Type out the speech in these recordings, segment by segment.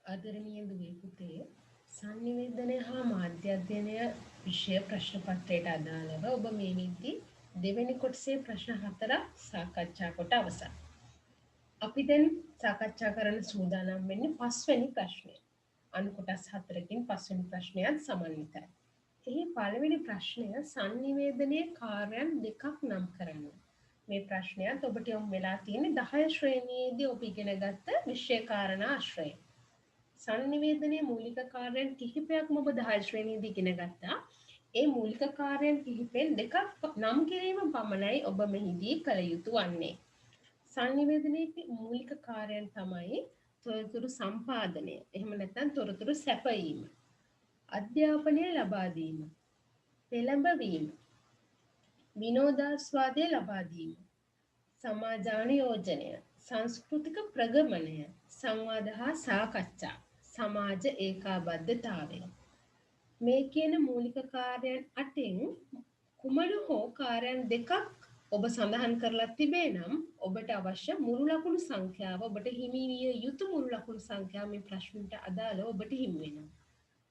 ආදරණීය දුවේ පුතේ සංනිවේදනය හා මාධ්‍ය අධ්‍යයනය විෂය ප්‍රශ්න පත්‍රයට අදාළව ඔබ මේ විද්දි දෙවෙනි කොටසේ ප්‍රශ්න 4 සාකච්ඡා කොට අවසන්. අපි දැන් සාකච්ඡා කරන්න සූදානම් වෙන්නේ පස්වෙනි ප්‍රශ්නය. අනු කොටස් 4කින් පස්වෙනි ප්‍රශ්නයත් සමන්විතයි. එහි පළවෙනි ප්‍රශ්නය සංනිවේදනයේ කාර්යයන් දෙකක් නම් කරන්න. මේ ප්‍රශ්නයත් ඔබට යොමු වෙලා තියෙන්නේ 10 ශ්‍රේණියේදී ඔබ ඉගෙනගත්ත විෂය කාරණා ආශ්‍රයෙන්. සංනිවේදනයේ මූලික කාර්යයන් කිහිපයක්ම ඔබ 10 ශ්‍රේණියේදී ඉගෙන ගත්තා. ඒ මූලික කාර්යයන් කිහිපෙන් දෙකක් නම් කිරීම පමණයි ඔබ මෙහිදී කළ යුතු වන්නේ. සංනිවේදනයේ මූලික කාර්යයන් තමයි තොරතුරු සම්පාදනය. එහෙම නැත්නම් තොරතුරු සැපයීම. අධ්‍යාපනය ලබා දීම. පෙළඹවීම. විනෝදාස්වාදය ලබා දීම. සමාජානුයෝජනය, සංස්කෘතික ප්‍රගමනය, සංවාද හා සාකච්ඡා, සමාජ ඒකාබද්ධතාවය. මේ කියන මූලික කාර්යයන් 8න් කුමන හෝ කාර්යයන් දෙකක් ඔබ සඳහන් කරලා තිබේ නම් ඔබට අවශ්‍ය මුළු ලකුණු සංඛ්‍යාව ඔබට හිමි විය යුතු මුළු ලකුණු සංඛ්‍යාව මේ ප්‍රශ්නට අදාළව ඔබට හිමි වෙනවා.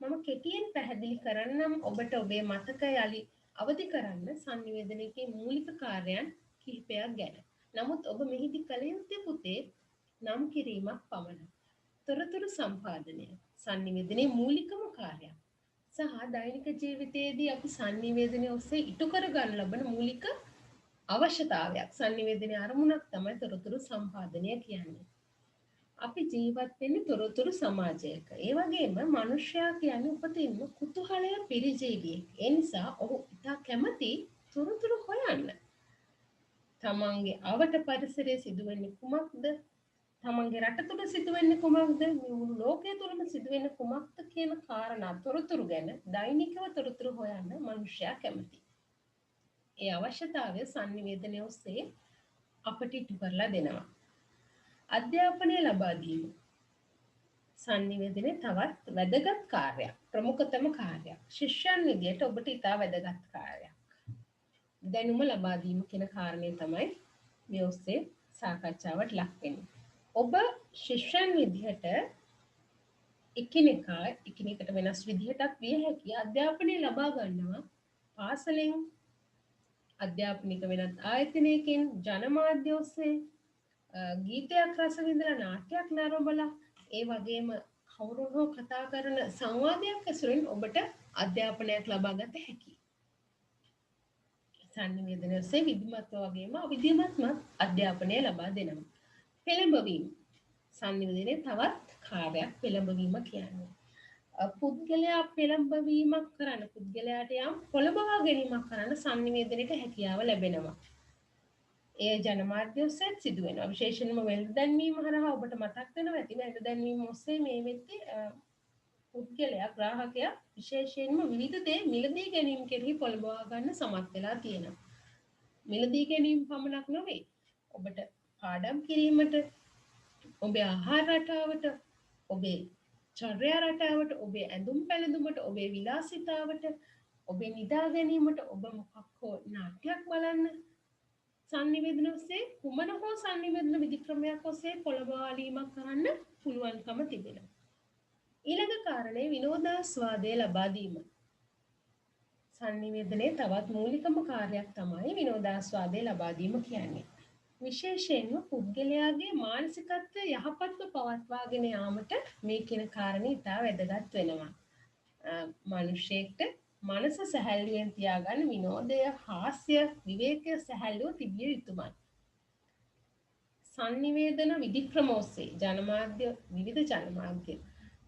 මම කෙටියෙන් පැහැදිලි කරන්නම් ඔබට ඔබේ මතකය යලි අවදි කරන්න සංනිවේදනයේ මූලික කාර්යයන් කිහිපයක් ගැන. නමුත් ඔබ මෙහිදී කළ යුත්තේ පුතේ නම් කිරීමක් පමණයි. තොරතුරු සම්පාදනය සංනිවේදනයේ මූලිකම කාර්යයක්. සහ දෛනික ජීවිතයේදී අපි සංනිවේදනය ඔස්සේ ඉටු කර ගන්න ලබන මූලික අවශ්‍යතාවයක්. සංනිවේදනයේ අරමුණක් තමයි තොරතුරු සම්පාදනය කියන්නේ. අපි ජීවත් වෙන්නේ තොරතුරු සමාජයක. ඒ වගේම මිනිසයා කියන්නේ උපතින්ම කුතුහලය පිරි ජීවියෙක්. ඒ නිසා ඔහු ඉතා කැමති තොරතුරු හොයන්න. තමන්ගේ අවට පරිසරයේ සිදුවෙන්නේ කුමක්ද? තමන්ගේ රට තුළ සිදුවෙන්නේ කුමක්ද? මේ මුළු ලෝකය තුළම සිදුවෙන්නේ කුමක්ද කියන කාරණා තොරතුරු ගැන දෛනිකව තොරතුරු හොයන්න මිනිසයා කැමති. ඒ අවශ්‍යතාවය සංනිවේදනය ඔස්සේ අපට ඉටු කරලා දෙනවා. අධ්‍යාපනය ලබා දීම සංනිවේදනයේ තවත් වැදගත් කාර්යයක්, ප්‍රමුඛතම කාර්යයක්. ශිෂ්‍යයන් විදියට ඔබට ඉතා වැදගත් කාර්යයක්. දැනුම ලබා දීම කියන කාරණය තමයි මේ ඔස්සේ සාකච්ඡාවට ලක් වෙන්නේ. ඔබ ශිෂ්‍යයන් විදිහට එකිනෙකට වෙනස් විදිහටත් විය හැකි අධ්‍යාපනය ලබා ගන්නවා පාසලෙන්, අධ්‍යාපනික වෙනත් ආයතනයකින්, ජනමාධ්‍ය ඔස්සේ ගීතයක් රස විඳලා නාට්‍යයක් නරඹලා ඒ වගේම කවුරුන් හෝ කතා කරන සංවාදයක් ඇසුරින් ඔබට අධ්‍යාපනයක් ලබා ගත හැකියි. සංනිවේදනය ඔස්සේ විධිමත්ව වගේම අවිධිමත්ව අධ්‍යාපනය ලබා දෙනවා. පෙළඹවීම සංනිවේදනයේ තවත් කාර්යයක් පෙළඹවීම කියන්නේ. පුද්ගලයා පෙළඹවීමක් කරන පුද්ගලයාට යම් පොළඹවා ගැනීමක් කරන සංනිවේදනයට හැකියාව ලැබෙනවා. ඒ ජනමාධ්‍ය ඔස්සේ සිදු වෙනවා. විශේෂයෙන්ම වෙළඳ-දැන්වීම හරහා ඔබට මතක් වෙනවා ඇති වෙළඳ-දැන්වීම ඔස්සේ මේ වෙද්දී පුද්ගලයා ග්‍රාහකයා විශේෂයෙන්ම විවිධ දේ මිලදී ගැනීම කෙරෙහි පොළඹවා ගන්න සමත් වෙලා තියෙනවා. මිලදී ගැනීම පමණක් නෙවෙයි. ඔබට පාඩම් කිරීමට, ඔබේ ආහාර රටාවට, ඔබේ චර්යා රටාවට, ඔබේ ඇඳුම් පැළඳුමට, ඔබේ විලාසිතාවට, ඔබේ නිදා ගැනීමට, ඔබ මොකක් හෝ නාට්‍යයක් බලන්න සංනිවේදන ඔස්සේ කුමන හෝ සංනිවේදන විධික්‍රමයක් ඔස්සේ පොළඹවාලීමක් කරන්න පුළුවන්කම තිබෙනවා. ඊළඟ කාරණේ විනෝදාස්වාදය ලබා දීම. සංනිවේදනයේ තවත් මූලිකම කාර්යයක් තමයි විනෝදාස්වාදය ලබා දීම කියන්නේ. විශේෂයෙන්ම පුද්ගලයාගේ මානසිකත්වය යහපත්ව පවත්වාගෙන යාමට මේ කියන කාරණේ ඉතා වැදගත් වෙනවා. මිනිසෙක්ට මනස සැහැල්ලුවෙන් තියාගන්න විනෝදය, හාස්‍ය, විවේකය සැහැල්ලුව තිබිය යුතුමයි. සංනිවේදන විධික්‍රම ඔස්සේ ජනමාධ්‍ය, විවිධ ජනමාධ්‍ය,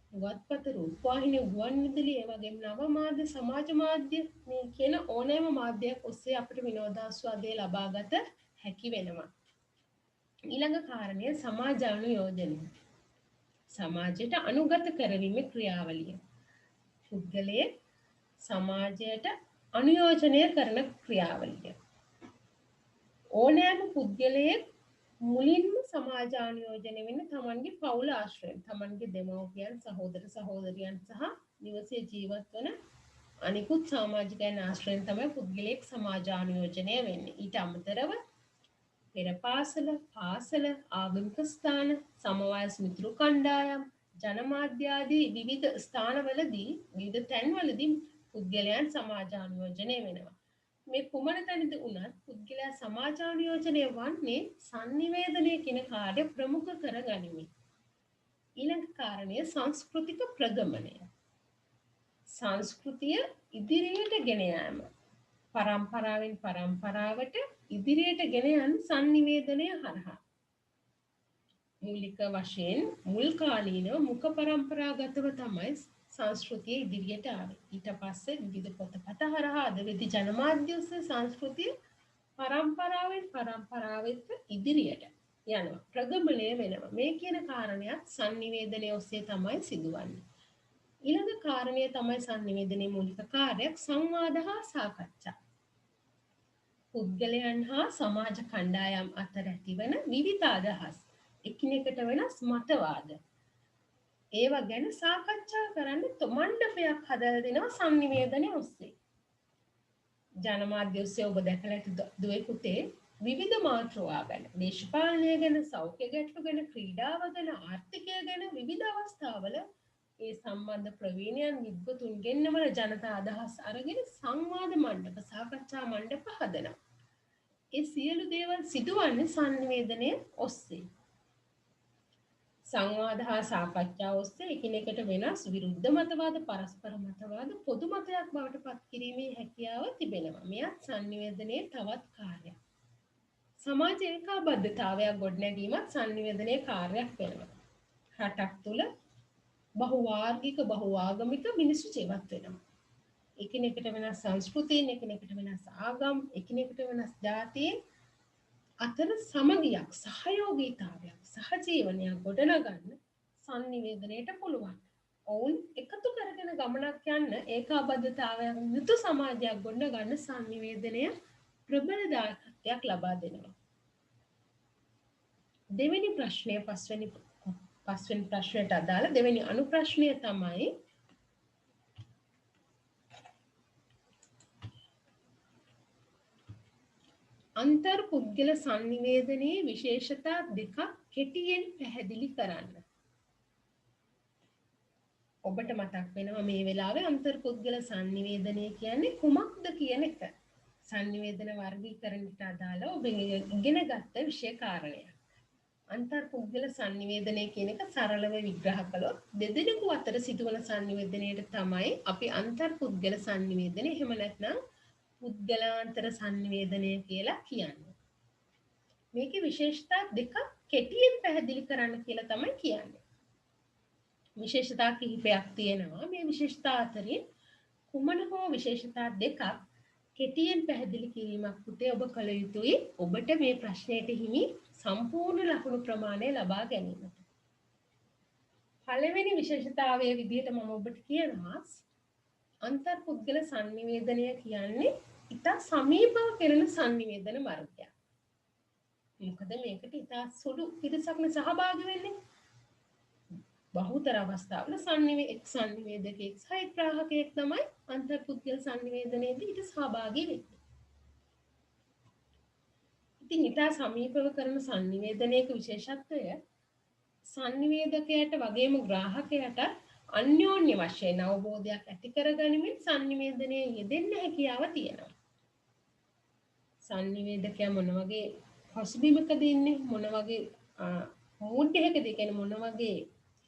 පුවත්පත, රූපවාහිනී, ගුවන්විදුලි, ඒ වගේම නව මාධ්‍ය, සමාජ මාධ්‍ය මේ කියන ඕනෑම මාධ්‍යයක් ඔස්සේ අපිට විනෝදාස්වාදය ලබාගත හැකි වෙනවා. ඊළඟ කාරණය සමාජානුයෝජනය. සමාජයට අනුගත කරවීමේ ක්‍රියාවලිය. පුද්ගලයේ සමාජයට අනුයෝජනය කරන ක්‍රියාවලිය. ඕනෑම පුද්ගලයෙක් මුලින්ම සමාජානුයෝජනය වෙන්නේ තමන්ගේ පවුල ආශ්‍රයෙන්. තමන්ගේ දෙමව්පියන්, සහෝදර සහෝදරියන් සහ නිවසේ ජීවත් වන අනිකුත් සමාජිකයන් ආශ්‍රයෙන් තමයි පුද්ගලයෙක් සමාජානුයෝජනය වෙන්නේ. ඊට අමතරව පෙර පාසල, ආගමික ස්ථාන, සමවයස් මිතුරු කණ්ඩායම්, ජනමාධ්‍යාදී විවිධ ස්ථානවලදී විවිධ තැන්වලදී පුද්ගලයන් සමාජානුයෝජනය වෙනවා. මේ කුමන තැනද වුණත් පුද්ගලයා සමාජානුයෝජනය වන්නේ sannivedanaya කියන කාර්ය ප්‍රමුඛ කර ගනිමින්. ඊළඟ කාරණය සංස්කෘතික ප්‍රගමනය. සංස්කෘතිය ඉදිරියට ගෙන යාම. පරම්පරාවෙන් පරම්පරාවට ඉදිරියට ගෙන යන sannivedanaya හරහා. මූලික වශයෙන් මුල් කාලීනව මුඛ පරම්පරාගතව තමයි සංස්කෘතිය ඉදිරියට ආවේ. ඊට පස්සේ විවිධ පොතපත හරහා අද වෙදි ජනමාධ්‍ය ඔස්සේ සංස්කෘතිය පරම්පරාවෙන් පරම්පරාවට ඉදිරියට යනවා. ප්‍රගමණය වෙනවා. මේ කියන කාරණයක් sannivedanaya ඔස්සේ තමයි සිදුවන්නේ. ඊළඟ කාරණය තමයි sannivedanaya මූලික කාර්යයක් සංවාද හා සාකච්ඡා. පුද්ගලයන් හා සමාජ කණ්ඩායම් අතර ඇතිවන විවිධ අදහස් එකිනෙකට වෙනස් මතවාද ඒවා ගැන සාකච්ඡා කරන්න මණ්ඩපයක් හදලා දෙනවා sannivedanaya ඔස්සේ. ජනමාධ්‍ය ඔස්සේ ඔබ දැකලා ඇති දුවේ පුතේ විවිධ මාතෘකා ගැන, දේශපාලනය ගැන, සෞඛ්‍ය ගැටලු ගැන, ක්‍රීඩාව ගැන, ආර්ථිකය ගැන විවිධ අවස්ථාවල ඒ සම්බන්ධ ප්‍රවීණයන් විද්වතුන් ගෙන්නවල ජනතා අදහස් අරගෙන සංවාද මණ්ඩප, සාකච්ඡා මණ්ඩප හදනවා. ඒ සියලු දේවල් සිදුවන්නේ sannivedanaya ඔස්සේ. සංවාද හා සාකච්ඡා ඔස්සේ එකිනෙකට වෙනස් විරුද්ධ මතවාද පරස්පර මතවාද පොදු මතයක් බවට පත් කිරීමේ හැකියාව තිබෙනවා. මෙයත් sannivedanaya තවත් කාර්යයක්. සමාජ ඒකාබද්ධතාවයක් ගොඩනැගීමත් sannivedanaya කාර්යයක් වෙනවා. රටක් තුළ බහුවාර්ගික බහුආගමික මිනිස්සු ජීවත් වෙනවා. එකිනෙකට වෙනස් සංස්කෘතීන්, එකිනෙකට වෙනස් ආගම්, එකිනෙකට වෙනස් ජාතීන් අතර සමගියක්, සහයෝගීතාවයක්, සහජීවනයක් ගොඩනගන්න sannivedanayට පුළුවන්. ඔවුන් එකතු කරගෙන ගමනක් යන්න ඒකාබද්ධතාවයක් යුතු සමාජයක් ගොඩනගන්න sannivedanaya ප්‍රබල දායකත්වයක් ලබා දෙනවා. දෙවෙනි ප්‍රශ්නය පස්වෙනි ප්‍රශ්නයට අදාළ දෙවෙනි අනුප්‍රශ්නය තමයි අන්තර් පුද්ගල sannivedanaya විශේෂතා දෙකක් කෙටියෙන් පැහැදිලි කරන්න. ඔබට මතක් වෙනවා මේ වෙලාවේ අන්තර් පුද්ගල sannivedanaya කියන්නේ කුමක්ද කියන එක. sannivedana වර්ගීකරණයට අදාළව ඔබ ඉගෙන ගත්ත විෂය කාරණයක්. අන්තර් පුද්ගල sannivedanaya කියන එක සරලව විග්‍රහ කළොත් දෙදෙනෙකු අතර සිදුවන sannivedanayට තමයි අපි අන්තර් පුද්ගල sannivedanaya එහෙම නැත්නම් පුද්ගලාන්තර sannivedanaya කියලා කියන්නේ. මේකේ විශේෂතා දෙකක් කෙටියෙන් පැහැදිලි කරන්න කියලා තමයි කියන්නේ. විශේෂතා කිහිපයක් තියෙනවා. මේ විශේෂතා අතරින් කුමන හෝ විශේෂතා දෙකක් කෙටියෙන් පැහැදිලි කිරීමක් පුතේ ඔබ කළ යුතුයි. ඔබට මේ ප්‍රශ්නයට හිමි සම්පූර්ණ ලකුණු ප්‍රමාණය ලබා ගැනීමට. පළවෙනි විශේෂතාවයේ විදිහට මම ඔබට කියනවා අන්තර් පුද්ගල sannivedanaya කියන්නේ ඉතා සමීපව කෙරෙන sannivedana මාර්ගයක්. මොකද මේකට ඉතා සුළු පිරිසක්නේ සහභාගී වෙන්නේ. බහුතර අවස්ථාවල sannivedakයෙක් සහ ග්‍රාහකයෙක් තමයි අන්තර් පුද්ගල sannivedanaයේදී ඊට සහභාගී වෙන්නේ. ඉතින් ඉතා සමීපව කරන sannivedanayක විශේෂත්වය sannivedakයට වගේම ග්‍රාහකයට අන්‍යෝන්‍ය වශයෙන් අවබෝධයක් ඇති කරගනිමින් sannivedanaya යෙදෙන්න හැකියාව තියෙනවා. sannivedakයා මොන වගේ පසුබිමකද ඉන්නේ, මොන වගේ මූඩ් එකකද, කියන්නේ මොන වගේ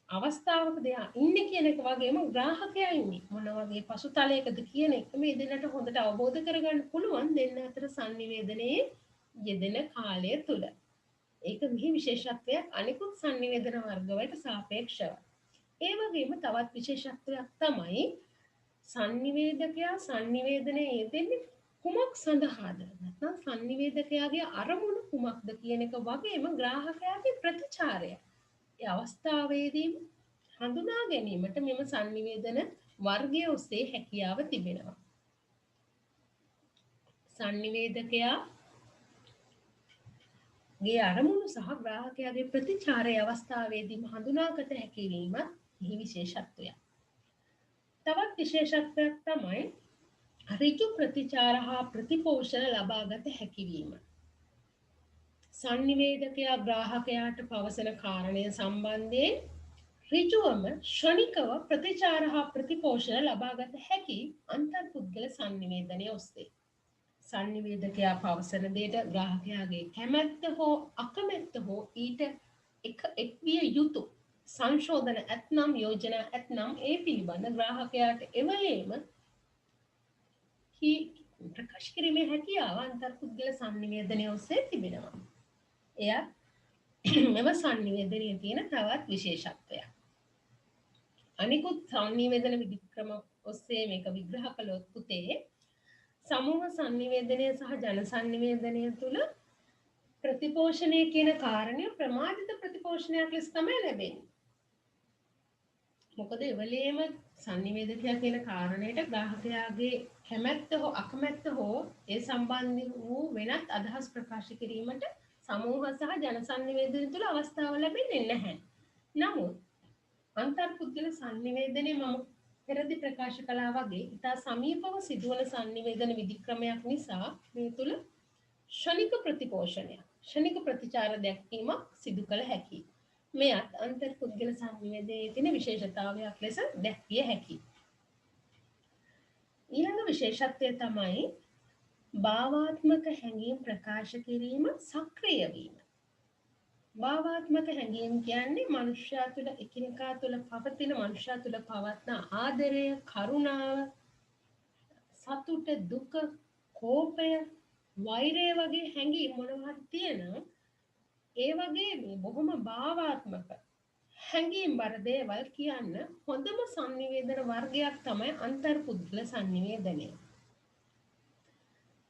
අවස්ථාවකද ඉන්නේ කියන එක වගේම ග්‍රාහකයා ඉන්නේ මොන වගේ පසුතලයකද කියන එක මේ දෙන්නට හොඳට අවබෝධ කරගන්න පුළුවන් දෙන්න අතර sannivedanaye යෙදෙන කාලය තුල. ඒක මෙහි විශේෂත්වයක් අනිකුත් sannivedana වර්ග වලට සාපේක්ෂව. ඒ වගේම තවත් විශේෂත්වයක් තමයි sannivedakaya sannivedanaye යෙදෙන්නේ කුමක් සඳහාද? නැත්නම් sannivedakayaගේ අරමුණු කුමක්ද කියන එක වගේම ග්‍රාහකයාගේ ප්‍රතිචාරය. ඒ අවස්ථාවේදී හඳුනා ගැනීමට මෙම sannivedana වර්ගය ඔස්සේ හැකියාව තිබෙනවා. sannivedakayaගේ අරමුණු සහ ග්‍රාහකයාගේ ප්‍රතිචාරය අවස්ථාවේදී හඳුනාගත හැකි වීම එහි විශේෂත්වයක්. තවත් විශේෂත්වයක් තමයි ඍජු ප්‍රතිචාර හා ප්‍රතිපෝෂණ ලබාගත හැකි වීම. sannivedakaya ග්‍රාහකයාට පවසන කාරණය සම්බන්ධයෙන් ඍජුවම ක්ෂණිකව ප්‍රතිචාර හා ප්‍රතිපෝෂණ ලබාගත හැකි අන්තර්පුද්ගල sannivedanaya ඔස්සේ. sannivedakaya පවසන දෙයට ග්‍රාහකයාගේ කැමැත්ත හෝ අකමැත්ත හෝ ඊට එක්විය යුතු සංශෝධන ඇත්නම් යෝජනා ඇත්නම් ඒ පිළිබඳ ග්‍රාහකයාට එවලේම ප්‍රකාශ කිරීමේ හැකියාව අන්තර්පුද්ගල sannivedanaya ඔස්සේ තිබෙනවා. එය මෙම sannivedanaya තියෙන තවත් විශේෂත්වයක්. අනිකුත් sannivedana විධික්‍රම ඔස්සේ මේක විග්‍රහ කළොත් පුතේ සමූහ sannivedanaya සහ ජන sannivedanaya තුල ප්‍රතිපෝෂණය කියන කාරණය ප්‍රමාදිත ප්‍රතිපෝෂණයක් ලෙස තමයි ලැබෙන්නේ. මොකද එවලේම sannivedakaya කියන කාරණයට ග්‍රාහකයාගේ කැමැත්ත හෝ අකමැත්ත හෝ ඒ සම්බන්ධ වූ වෙනත් අදහස් ප්‍රකාශ කිරීමට සමූහ සහ ජන sannivedanaya තුල අවස්ථාව ලැබෙන්නේ නැහැ. නමුත් අන්තර්පුද්ගල sannivedanaya මම පෙරදි ප්‍රකාශ කළා වගේ ඉතා සමීපව සිදුවන sannivedana විධික්‍රමයක් නිසා මේ තුල ක්ෂණික ප්‍රතිපෝෂණයක් ක්ෂණික ප්‍රතිචාර දැක්වීමක් සිදු කළ හැකියි. මෙයත් අන්තර්පුද්ගල sannivedanaයේ තියෙන විශේෂතාවයක් ලෙස දැක්විය හැකියි. ඊළඟ විශේෂත්වය තමයි භාවාත්මක හැඟීම් ප්‍රකාශ කිරීම සක්‍රිය වීම. භාවාත්මක හැඟීම් කියන්නේ මනුෂ්‍යයා තුළ එකිනෙකා තුළ පවතින මනුෂ්‍යයා තුළ පවත්නා ආදරය, කරුණාව, සතුට, දුක, කෝපය, වෛරය වගේ හැඟීම් මොනවා තියෙනවා ඒ වගේ මේ බොහොම භාවාත්මක හැඟීම් බර දේවල් කියන්න හොඳම sannivedana වර්ගයක් තමයි අන්තර්පුද්ගල sannivedanaya.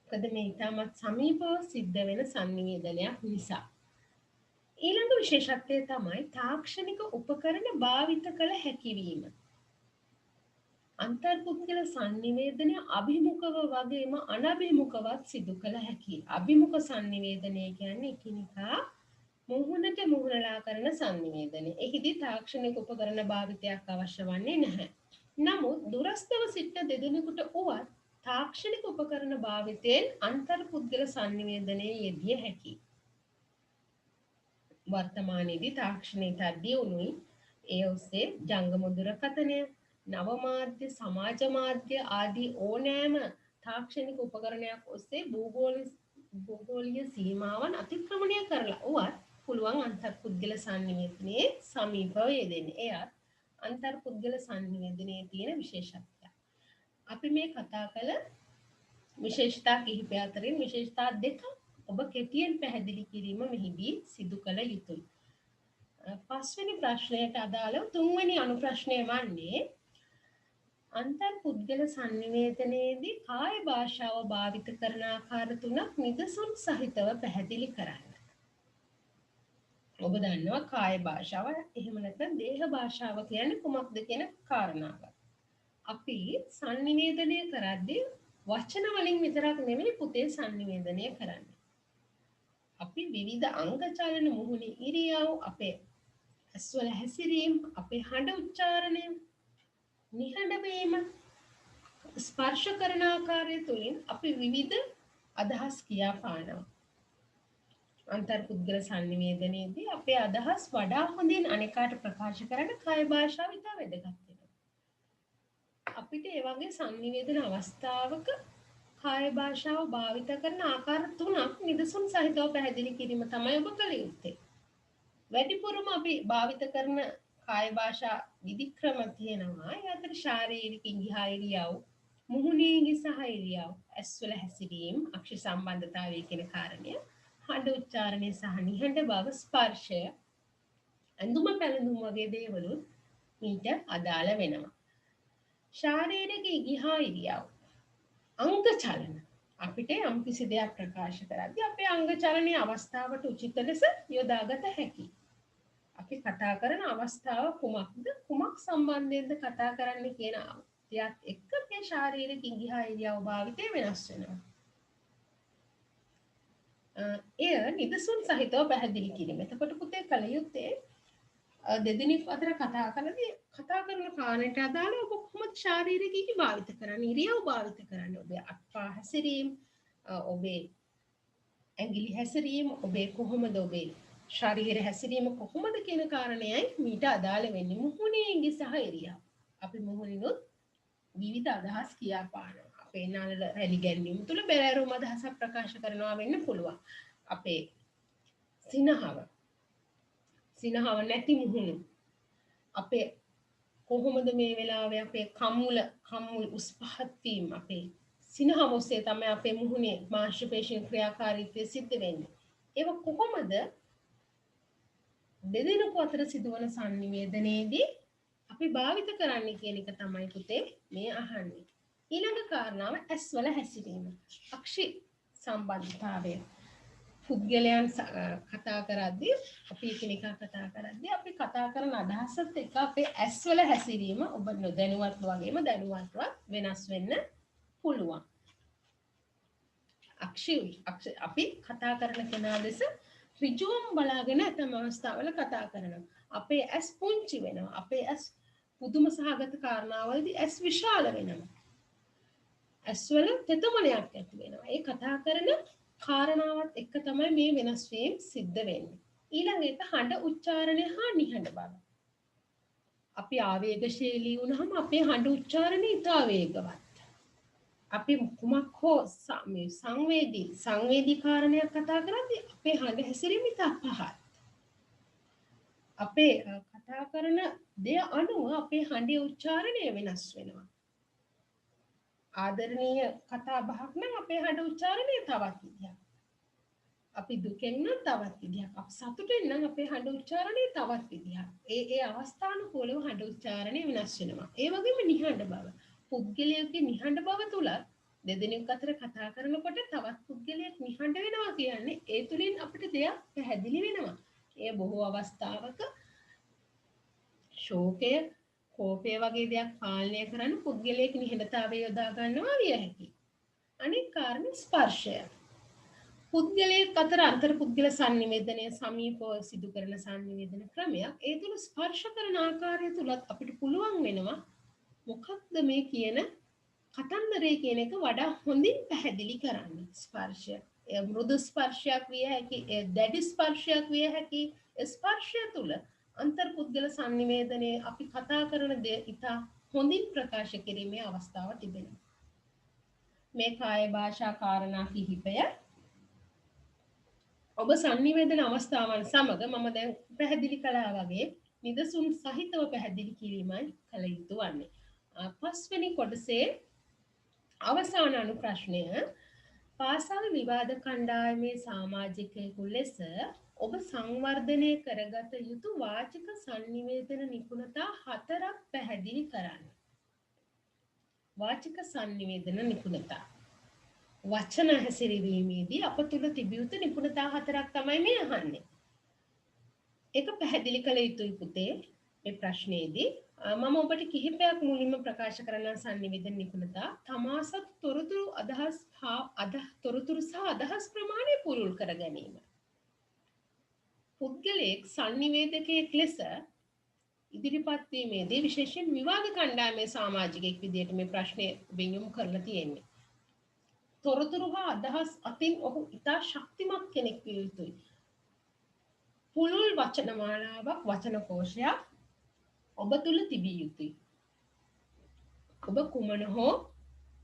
මොකද මේ ඉතාමත් සමීපව සිද්ධ වෙන sannivedanaයක් නිසා. ඊළඟ විශේෂත්වය තමයි තාක්ෂණික උපකරණ භාවිත කළ හැකිවීම. අන්තර්පුද්ගල sannivedanaya අභිමුඛව වගේම අනභිමුඛවත් සිදු කළ හැකියි. අභිමුඛ sannivedanaya කියන්නේ එකිනෙකා මුහුණට මුහුණලා කරන sannivedanaya. එහිදී තාක්ෂණික උපකරණ භාවිතයක් අවශ්‍ය වන්නේ නැහැ. නමුත් දුරස්තව සිටින දෙදෙනෙකුට උවත් තාක්ෂණික උපකරණ භාවිතයෙන් අන්තර්පුද්ගල sannivedanaya යෙදිය හැකියි. වර්තමානයේදී තාක්ෂණය තර්දී වුණුයි ඒ ඔස්සේ ජංගම දුරකථනය, නව මාධ්‍ය, සමාජ මාධ්‍ය ආදී ඕනෑම තාක්ෂණික උපකරණයක් ඔස්සේ භූගෝලීය සීමාවන් අතික්‍රමණය කරලා උවත් පුළුවන් අන්තර්පුද්ගල sannivedanaයේ සමීපව යෙදෙන්න. එයත් අන්තර්පුද්ගල sannivedanaයේ තියෙන විශේෂත්වයක්. අපි මේ කතා කළ විශේෂතා කිහිපය අතරින් විශේෂතා දෙකක් ඔබ කෙටියෙන් පැහැදිලි කිරීම මෙහිදී සිදු කළ යුතුයි. පස්වෙනි ප්‍රශ්නයට අදාළව තුන්වෙනි අනුප්‍රශ්නය වන්නේ අන්තර්පුද්ගල sannivedanaයේදී කාය භාෂාව භාවිත කරන ආකාර තුනක් නිදසුන් සහිතව පැහැදිලි කරන්න. ඔබ දන්නවා කාය භාෂාව එහෙම නැත්නම් දේහ භාෂාව කියන්නේ කුමක්ද කියන කාරණාව. අපි sannivedanaya කරද්දී වචන වලින් විතරක් නෙමෙයි පුතේ sannivedanaya කරන්නේ. අපි විවිධ අංග චලන මුහුණේ ඉරියව්, අපේ ඇස්වල හැසිරීම, අපේ හඬ උච්චාරණය, නිහඬ වීම, ස්පර්ශ කරන ආකාරය තුලින් අපි විවිධ අදහස් කියා පානවා. අන්තර්පුද්ගල sannivedanaයේදී අපේ අදහස් වඩා හොඳින් අනෙකාට ප්‍රකාශ කරන්න කාය භාෂාව ඉතා වැදගත් වෙනවා. අපිට ඒ වගේ sannivedana අවස්ථාවක කාය භාෂාව භාවිත කරන ආකාර තුනක් නිදසුන් සහිතව පැහැදිලි කිරීම තමයි ඔබ කළ යුත්තේ. වැඩිපුරම අපි භාවිත කරන කාය භාෂා විධික්‍රම තියෙනවා. ඒ අතර ශාරීරික ඉඟිහා ඉරියව්, මුහුණේ ඉඟිසහ ඉරියව්, ඇස්වල හැසිරීම, අක්ෂ සම්බන්ධතාවය කියන කාරණය, හඬ උච්චාරණය සහ නිහඬ බව, ස්පර්ශය, ඇඳුම පැළඳුම් වගේ දේවලුත් මීට අදාළ වෙනවා. ශාරීරික ඉඟිහා ඉරියව්, අංග චලන අපිට යම් කිසි දෙයක් ප්‍රකාශ කරද්දී අපේ අංග චලනයේ අවස්ථාවට උචිත ලෙස යොදාගත හැකියි. අපි කතා කරන අවස්ථාව කුමක්ද, කුමක් සම්බන්ධයෙන්ද කතා කරන්න කියන දෙයත් එක්ක මේ ශාරීරික ඉඟිහා ඉරියව් භාවිතය වෙනස් වෙනවා. එය නිදසුන් සහිතව පැහැදිලි කිරීම. එතකොට පුතේ කල යුත්තේ දෙදෙනෙක් අතර කතා කරද්දී කතා කරන කාරණයට අදාළව ඔබ කොහොමද ශාරීරික ඉඟි භාවිත කරන්නේ, ඉරියව් භාවිත කරන්නේ, ඔබේ අත්පා හැසිරීම, ඔබේ ඇඟිලි හැසිරීම, ඔබේ කොහොමද ඔබේ ශරීර හැසිරීම කොහොමද කියන කාරණයයි මීට අදාළ වෙන්නේ. මුහුණේ ඉඟි සහ එරියාව. අපි මුහුණිනුත් විවිධ අදහස් කියා පානවා. අපේ නළල රැලි ගැන්වීම තුළ බැලෑරුම් අදහසක් ප්‍රකාශ කරනවා වෙන්න පුළුවන්. අපේ සිනහව නැති මුහුණු අපේ කොහොමද මේ වෙලාවේ අපේ කම්මුල් උස් පහත් වීම අපේ සිනහව ඔස්සේ තමයි අපේ මුහුණේ මාංශපේශීන් ක්‍රියාකාරීත්වය සිද්ධ වෙන්නේ. ඒක කොහොමද දෙදෙනෙකු අතර සිදුවන සංනිවේදනයේදී අපි භාවිත කරන්නේ කියන එක තමයි පුතේ මේ අහන්නේ. ඊළඟ කාරණාව ඇස්වල හැසිරීම. අක්ෂි සම්බන්ධතාවය. පුද්ගලයන් කතා කරද්දී අපි එකිනෙකා කතා කරද්දී අපි කතා කරන අදහසත් එක්ක අපේ ඇස්වල හැසිරීම ඔබ නොදැනුවත් වගේම දැනුවත්ව වෙනස් වෙන්න පුළුවන්. අපි කතා කරන කෙනා ලෙස ඍජුවම බලාගෙන ඇතම අවස්ථාවල කතා කරනවා. අපේ ඇස් පුංචි වෙනවා. අපේ ඇස් පුදුම සහගත කාරණාවලදී ඇස් විශාල වෙනවා. ඇස්වල තෙතමනයක් ඇති වෙනවා. ඒ කතා කරන කාරණාවත් එක්ක තමයි මේ වෙනස් වීම සිද්ධ වෙන්නේ. ඊළඟට හඬ උච්චාරණය හා නිහඬ බව. අපි ආවේගශීලී වුණාම අපේ හඬ උච්චාරණය ඉතා වේගවත්. අපි කුමක් හෝ සංවේදී කාරණයක් කතා කරද්දී අපේ හඬ හැසිරීම ඉතා පහත්. අපේ කතා කරන දේ අනුව අපේ හඬේ උච්චාරණය වෙනස් වෙනවා. ආදරණීය කතා බහක් නම් අපේ හඬ උච්චාරණය තවත් විදිහක්. අපි දුකෙන් නම් තවත් විදිහක්. අපි සතුටෙන් නම් අපේ හඬ උච්චාරණය තවත් විදිහක්. ඒ අවස්ථානුකූලව හඬ උච්චාරණය වෙනස් වෙනවා. ඒ වගේම නිහඬ බව. පුද්ගලයෙකුගේ නිහඬ බව තුල දෙදෙනෙක් අතර කතා කරනකොට තවත් පුද්ගලයෙක් නිහඬ වෙනවා කියන්නේ ඒ තුලින් අපිට දෙයක් පැහැදිලි වෙනවා. ඒ බොහෝ අවස්ථාවක ශෝකය, කෝපය වගේ දෙයක් පාලනය කරන්න පුද්ගලයෙක් නිහඬතාවය යොදා ගන්නවා විය හැකියි. අනෙක් කාරණේ ස්පර්ශය. පුද්ගලයෙක් අතර අන්තර් පුද්ගල සංනිවේදනය සමීපව සිදු කරන සංනිවේදන ක්‍රමයක්. ඒ තුල ස්පර්ශ කරන ආකාරය තුලත් අපිට පුළුවන් වෙනවා මොකක්ද මේ කියන කතන්දරේ කියන එක වඩා හොඳින් පැහැදිලි කරන්න. ස්පර්ශය මෘදු ස්පර්ශයක් විය හැකි, දැඩි ස්පර්ශයක් විය හැකි. ස්පර්ශය තුල අන්තර් පුද්ගල සංනිවේදනයේ අපි කතා කරන දේ ඉතා හොඳින් ප්‍රකාශ කිරීමේ අවස්ථාව තිබෙනවා. මේ කාය භාෂා කාරණා කිහිපය ඔබ සංනිවේදන අවස්ථාවන් සමග මම දැන් පැහැදිලි කළා වගේ නිදසුන් සහිතව පැහැදිලි කිරීමයි කළ යුතු වන්නේ. පස්වෙනි කොටසේ අවසාන අනු ප්‍රශ්නය පාසල් විවාද කණ්ඩායමේ සමාජිකයෙකු ලෙස ඔබ සංවර්ධනය කරගත යුතු වාචික සංනිවේදන නිපුණතා 4ක් පැහැදිලි කරන්න. වාචික සංනිවේදන නිපුණතා. වචන හැසිරීමේදී අප තුල තිබිය යුතු නිපුණතා 4ක් තමයි මේ අහන්නේ. ඒක පැහැදිලි කළ යුතුයි පුතේ මේ ප්‍රශ්නයේදී. මම ඔබට කිහිපයක් මුලින්ම ප්‍රකාශ කරන සංනිවේදන නිපුණතා තමාසත් තොරතුරු සහ අදහස් ප්‍රමාණය පුළුල් කර ගැනීම. පුද්ගලයෙක් සංනිවේදකයෙක් ලෙස ඉදිරිපත් වීමේදී විශේෂයෙන් විවාද කණ්ඩායමේ සමාජිකයෙක් විදිහට මේ ප්‍රශ්නය වෙනුම් කරලා තියෙන්නේ. තොරතුරු හා අදහස් අතින් ඔහු ඉතා ශක්තිමත් කෙනෙක් විය යුතුයි. පුළුල් වචන මාලාවක්, වචන කෝෂයක් ඔබ තුල තිබිය යුතුයි. ඔබ කුමන හෝ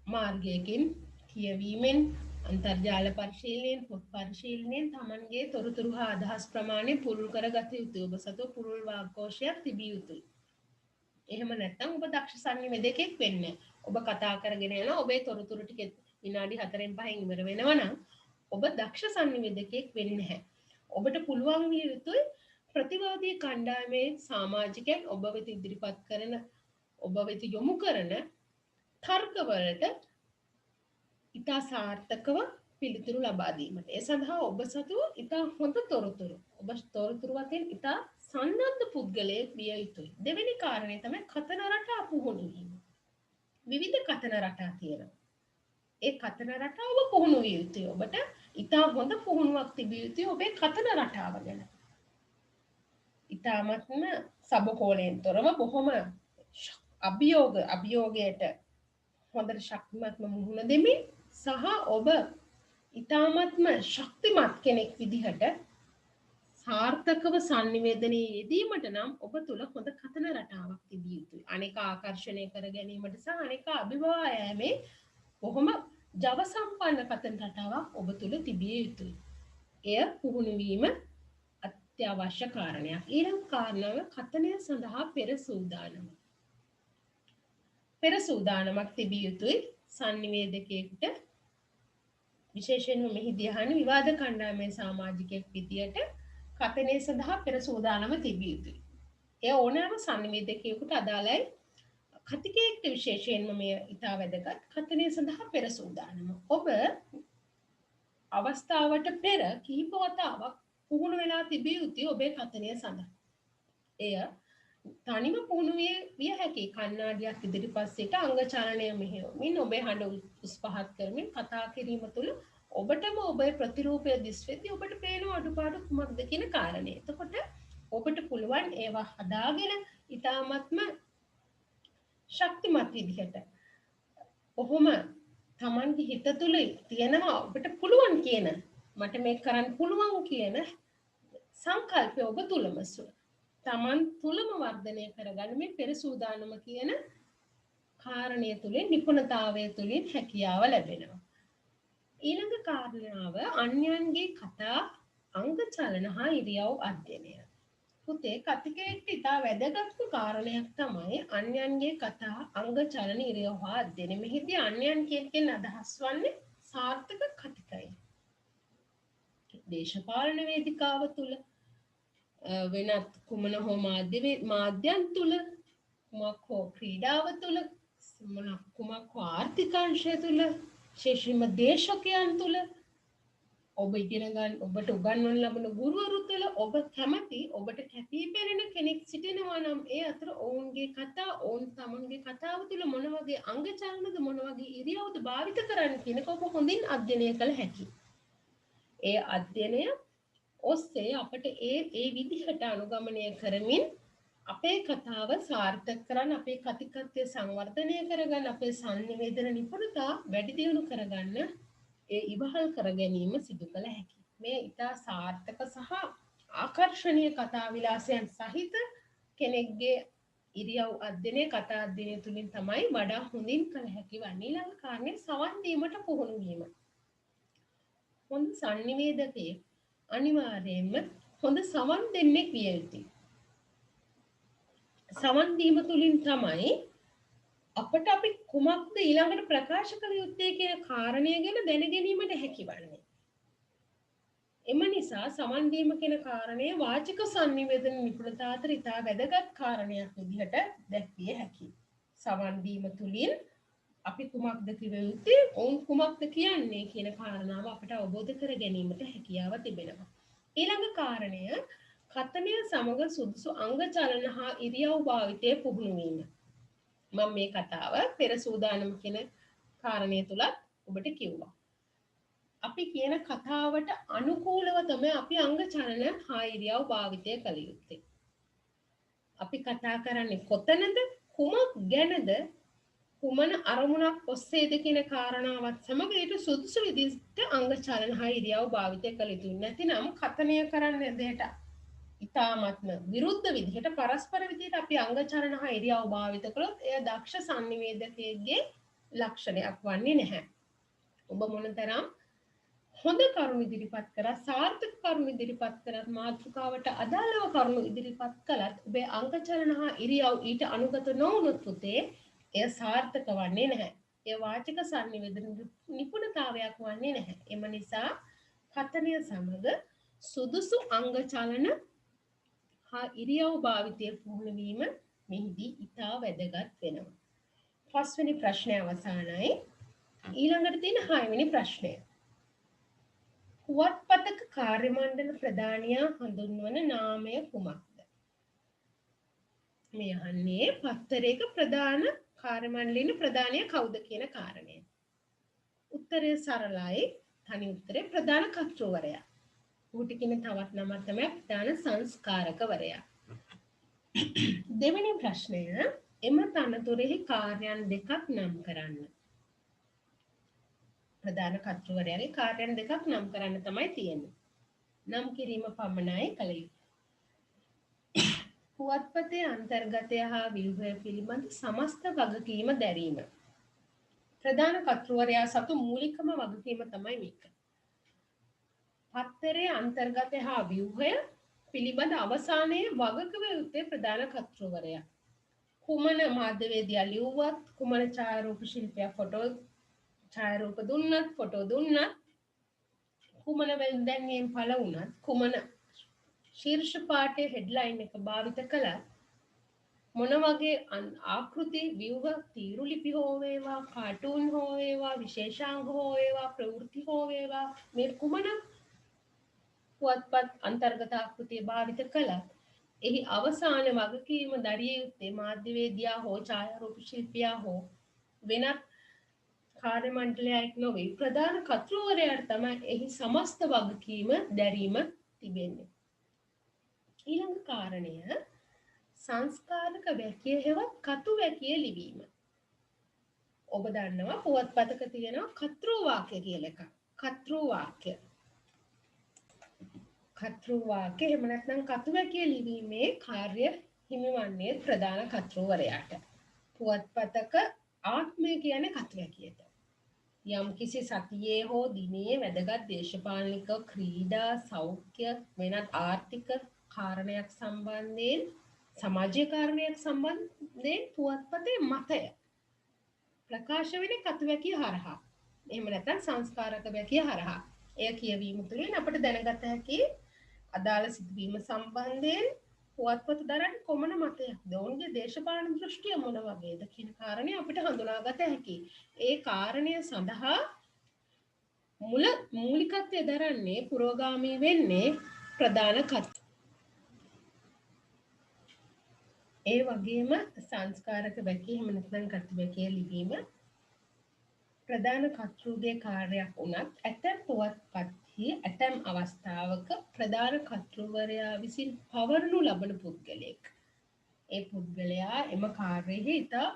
මාර්ගයකින් කියවීමෙන්, අන්තර්ජාල පරිශීලනයෙන්, පොත් පරිශීලනයෙන් තමන්ගේ තොරතුරු හා අදහස් ප්‍රමාණය පුළුල් කරගත යුතුයි. ඔබ සතු පුළුල් වාක්කෝෂයක් තිබිය යුතුයි. එහෙම නැත්නම් ඔබ දක්ෂ සංනිවේදකයෙක් වෙන්නේ. ඔබ කතා කරගෙන යන ඔබේ තොරතුරු ටික විනාඩි 4න් 5න් ඉවර වෙනවා නම් ඔබ දක්ෂ සංනිවේදකයෙක් වෙන්නේ නැහැ. ඔබට පුළුවන් විය යුතුයි ප්‍රතිවාදී කණ්ඩායමේ සමාජිකයන් ඔබ වෙත ඉදිරිපත් කරන, ඔබ වෙත යොමු කරන තර්කවලට ඉතා සාර්ථකව පිළිතුරු ලබා දීමට. ඒ සඳහා ඔබ සතු ඉතා හොඳ තොරතුරු, ඔබ තොරතුරු වශයෙන් ඉතා සන්නද්ධ පුද්ගලයෙක් විය යුතුයි. දෙවෙනි කාරණය තමයි කතන රටා පුහුණු වීම. විවිධ කතන රටා තියෙනවා. ඒ කතන රටාව ඔබ පුහුණු විය යුතුයි. ඔබට ඉතා හොඳ පුහුණුවක් තිබිය යුතුයි ඔබේ කතන රටාව ගැන. ඉතාමත්ම සබකෝලයෙන් තොරව බොහොම අභියෝගයට හොඳට ශක්තිමත්ම මුහුණ දෙමින් සහ ඔබ ඉතාමත්ම ශක්තිමත් කෙනෙක් විදිහට සාර්ථකව sannivedanයේ යෙදීමට නම් ඔබ තුල හොඳ කතන රටාවක් තිබිය යුතුයි. අනේක ආකර්ෂණය කර ගැනීමට සහ අනේක අභිබවා යෑමේ බොහොම ජව සම්පන්න කතන රටාවක් ඔබ තුල තිබිය යුතුයි. එය පුහුණු වීම අත්‍යවශ්‍ය කාරණයක්. ඊළඟ කාරණාව කතනය සඳහා පෙර සූදානම. පෙර සූදානමක් තිබිය යුතුයි sannivedakayekuට විශේෂයෙන්ම මෙහිදී අහන්නේ විවාද කණ්ඩායමේ සමාජිකයෙක් විදියට කතනය සඳහා පෙර සූදානම තිබිය යුතුයි. එය ඕනෑම sannivedakayekuට අදාළයි. කතිකයෙක්ට විශේෂයෙන්ම මේ ඉතා වැදගත් කතනය සඳහා පෙර සූදානම. ඔබ අවස්ථාවට පෙර කිහිප වතාවක් පුහුණු වෙලා තිබිය යුතුයි ඔබේ කතනය සඳහා. එය තනිව පුහුණු විය හැකි. කණ්ණාඩියක් ඉදිරිපත් සිට අංග චලනය මෙහෙයවමින් ඔබේ හඬ උස් පහත් කරමින් කතා කිරීම තුළ ඔබටම ඔබේ ප්‍රතිරූපය දිස් වෙද්දී ඔබට පේන අඩුපාඩු කුමක්ද කියන කාරණේ. එතකොට ඔබට පුළුවන් ඒවා හදාගෙන ඊටාත්ම ශක්තිමත් විදිහට ඔහොම Tamanගේ හිත තුළ තියෙනවා ඔබට පුළුවන් කියන මට මේක කරන්න පුළුවන් කියන සංකල්පය ඔබ තුලම Taman තුලම වර්ධනය කරගන්න මේ පෙර සූදානම කියන කාරණය තුලින් නිපුණතාවය තුලින් හැකියාව ලැබෙනවා. ඊළඟ කාරණාව අන්‍යයන්ගේ කතා අංග චලන හා ඉරියව් අධ්‍යයනය. පුතේ කතිකයෙක්ට ඉතා වැදගත්ම කාරණයක් තමයි අන්‍යයන්ගේ කතා අංග චලන ඉරියව් හා අධ්‍යයනය. මෙහිදී අන්‍යයන් කියන අදහස් වන්නේ සාර්ථක කතිකය. දේශපාලන වේදිකාව තුල වෙනත් කුමන හෝ මාධ්‍යයන් තුල කුමක් හෝ ක්‍රීඩාව තුල කුමක් හෝ ආර්ථික අංශය තුල ශේෂ්ත්‍රීය දේශකයන් තුල ඔබ ඉගෙන ගන්න ඔබට උගන්වන ලබන ගුරුවරු තුළ ඔබ කැමති ඔබට කැපී පෙනෙන කෙනෙක් සිටිනවා නම් ඒ අතර ඔවුන්ගේ කතා ඔවුන් තමන්ගේ කතාව තුළ මොන වගේ අංග චලනද මොන වගේ ඉරියව්ද භාවිත කරන්න කියන එක ඔබ හොඳින් අධ්‍යයනය කළ හැකියි. ඒ අධ්‍යයනය ඔස්සේ අපට ඒ විදිහට අනුගමනය කරමින් අපේ කතාව සාර්ථක කරන්න අපේ කතිකත්වය සංවර්ධනය කරගන්න අපේ sannivedana නිපුණතා වැඩි දියුණු කරගන්න ඒ ඉවහල් කර ගැනීම සිදු කළ හැකි. මේ ඉතා සාර්ථක සහ ආකර්ෂණීය කතා විලාසයන් සහිත කෙනෙක්ගේ ඉරියව් අධ්‍යයනය කතා අධ්‍යයනය තුලින් තමයි වඩා හොඳින් කළ හැකි වන්නේ. ඊළඟ කාරණේ සවන් දීමට පුහුණු වීම. හොඳ sannivedakayek අනිවාර්යයෙන්ම හොඳ සවන් දෙන්නෙක් විය යුතුයි. සවන් දීම තුලින් තමයි අපට අපි කුමක්ද ඊළඟට ප්‍රකාශ කළ යුත්තේ කියන කාරණය ගැන දැන ගැනීමට හැකිවන්නේ. එම නිසා සමන් දීම කියන කාරණය වාචික sannivedana නිපුණතා අතර ඉතා වැදගත් කාරණයක් විදිහට දැක්විය හැකියි. සමන් දීම තුලින් අපි කුමක්ද කිව යුත්තේ, ඔවුන් කුමක්ද කියන්නේ කියන කාරණාව අපට අවබෝධ කර ගැනීමට හැකියාව තිබෙනවා. ඊළඟ කාරණය කතනය සමග සුදුසු අංග චලන හා ඉරියව් භාවිතය පුහුණු වීම. මම මේ කතාව පෙර සූදානම් කියන කාරණය තුලත් ඔබට කිව්වා. අපි කියන කතාවට අනුකූලව තමයි අපි අංග චලන හා ඉරියව් භාවිතය කළ යුත්තේ. අපි කතා කරන්නේ කොතනද, කුමක් ගැනද, කුමන අරමුණක් ඔස්සේද කියන කාරණාවත් සමග ඊට සුදුසු විදිහට අංග චලන හා ඉරියව් භාවිතය කළ යුතුයි. නැතිනම් කතනය කරන්න දෙයට ඉතාමත්ම විරුද්ධ විදිහට පරස්පර විදිහට අපි අංග චලන හා ඉරියව් භාවිත කළොත් එය දක්ෂ sannivedakayගේ ලක්ෂණයක් වන්නේ නැහැ. ඔබ මොනතරම් හොඳ කරුණු ඉදිරිපත් කරත්, සාර්ථක කරුණු ඉදිරිපත් කරත්, මාතෘකාවට අදාළව කරුණු ඉදිරිපත් කළත් ඔබේ අංග චලන හා ඉරියව් ඊට අනුගත නොවුනොත් පුතේ එය සාර්ථක වන්නේ නැහැ. එය වාචික sannivedana නිපුණතාවයක් වන්නේ නැහැ. එම නිසා කතනය සමග සුදුසු අංග චලන හා ඉරියව් භාවිතය පුහුණු වීම මෙහිදී ඉතා වැදගත් වෙනවා. පස්වෙනි ප්‍රශ්නය අවසానයි. ඊළඟට තියෙන 6 වෙනි ප්‍රශ්නය. පුවත්පතක කාර්ය මණ්ඩල ප්‍රධානියා හඳුන්වන නාමය කුමක්ද? මේ අහන්නේ පත්තරයක ප්‍රධාන කාර්ය මණ්ඩලයේ ප්‍රධානියා කවුද කියන කාරණය. උත්තරය සරලයි. තනි උත්තරේ ප්‍රධාන කර්තෘවරයා. ඌට කියන තවත් නමක් තමයි ප්‍රධාන සංස්කාරකවරයා. දෙවෙනි ප්‍රශ්නය එම තනතුරෙහි කාර්යයන් දෙකක් නම් කරන්න. ප්‍රධාන කර්තෘවරයාගේ කාර්යයන් දෙකක් නම් කරන්න තමයි තියෙන්නේ. නම් කිරීම පමණයි කළ යුතු. පුවත්පතේ අන්තර්ගතය හා ව්‍යුහය පිළිබඳ සමස්ත වගකීම දැරීම. ප්‍රධාන කර්තෘවරයා සතු මූලිකම වගකීම තමයි මේක. පත්තරේ අන්තර්ගතය හා ව්‍යුහය පිළිබඳ අවසානයේ වගකිව යුත්තේ ප්‍රධාන කර්තෘවරයා. කුමන මාධ්‍යවේදියා ලියුවත්, කුමන ඡායාරූප ශිල්පියා ෆොටෝ ඡායාරූප දුන්නත්, ෆොටෝ දුන්නත්, කුමන වෙන්දැන්වීම් පළ වුණත්, කුමන ශීර්ෂ පාඨයේ හෙඩ්ලයින් එක භාවිත කළත්, මොන වගේ ආකෘති ව්‍යුහ තීරු ලිපි හෝ වේවා, කාටූන් හෝ වේවා, විශේෂාංග හෝ වේවා, ප්‍රවෘත්ති හෝ වේවා, මේ කුමන පුවත්පත් අන්තර්ගත ආකෘතිය භාවිත කළත් එහි අවසාන වගකීම දරිය යුත්තේ මාධ්‍යවේදියා හෝ ඡායාරූප ශිල්පියා හෝ වෙනත් කාර්ය මණ්ඩලයක් නොවේ ප්‍රධාන කර්තෘවරයාට තමයි එහි සමස්ත වගකීම දැරීම තිබෙන්නේ. ඊළඟ කාරණය සංස්කාරක වැකිය හෙවත් කතු වැකිය ලිවීම. ඔබ දන්නවා පුවත්පතක තියෙනවා කර්තෘ වාක්‍ය කියලා එකක්. කර්තෘ වාක්‍ය. කර්තෘ වාක්‍ය එහෙම නැත්නම් කතු වැකිය ලිවීමේ කාර්ය හිමිවන්නේ ප්‍රධාන කර්තෘවරයාට. පුවත්පතක ආත්මය කියන්නේ කතු වැකියට. යම් කිසි සතියේ හෝ දිනේ වැදගත් දේශපාලනික ක්‍රීඩා සෞඛ්‍ය වෙනත් ආර්ථික කාරණයක් සම්බන්ධයෙන් සමාජීය කාරණයක් සම්බන්ධයෙන් පුවත්පතේ මතය ප්‍රකාශ වෙන කතු වැකිය හරහා එහෙම නැත්නම් සංස්කාරක වැකිය හරහා එය කියවීම තුළින් අපිට දැනගත හැකි අදාළ සිදුවීම සම්බන්ධයෙන් පුවත්පත දරන්නේ කොමන මතයක්ද ඔවුන්ගේ දේශපාලන දෘෂ්ටිය මොන වගේද කියන කාරණේ අපිට හඳුනාගත හැකියි. ඒ කාරණය සඳහා මූලිකත්වය දරන්නේ පුරෝගාමී වෙන්නේ ප්‍රධාන කර්තෘ. ඒ වගේම සංස්කාරක වැකිය එහෙම නැත්නම් කතු වැකිය ලිවීම ප්‍රධාන කර්තෘගේ කාර්යයක් වුණත් ඇතැම් පුවත්පත්හි ඇතැම් අවස්ථාවක ප්‍රධාන කර්තෘවරයා විසින් පවරනු ලබන පුද්ගලයෙක්. ඒ පුද්ගලයා එම කාර්යයෙහි ඉතා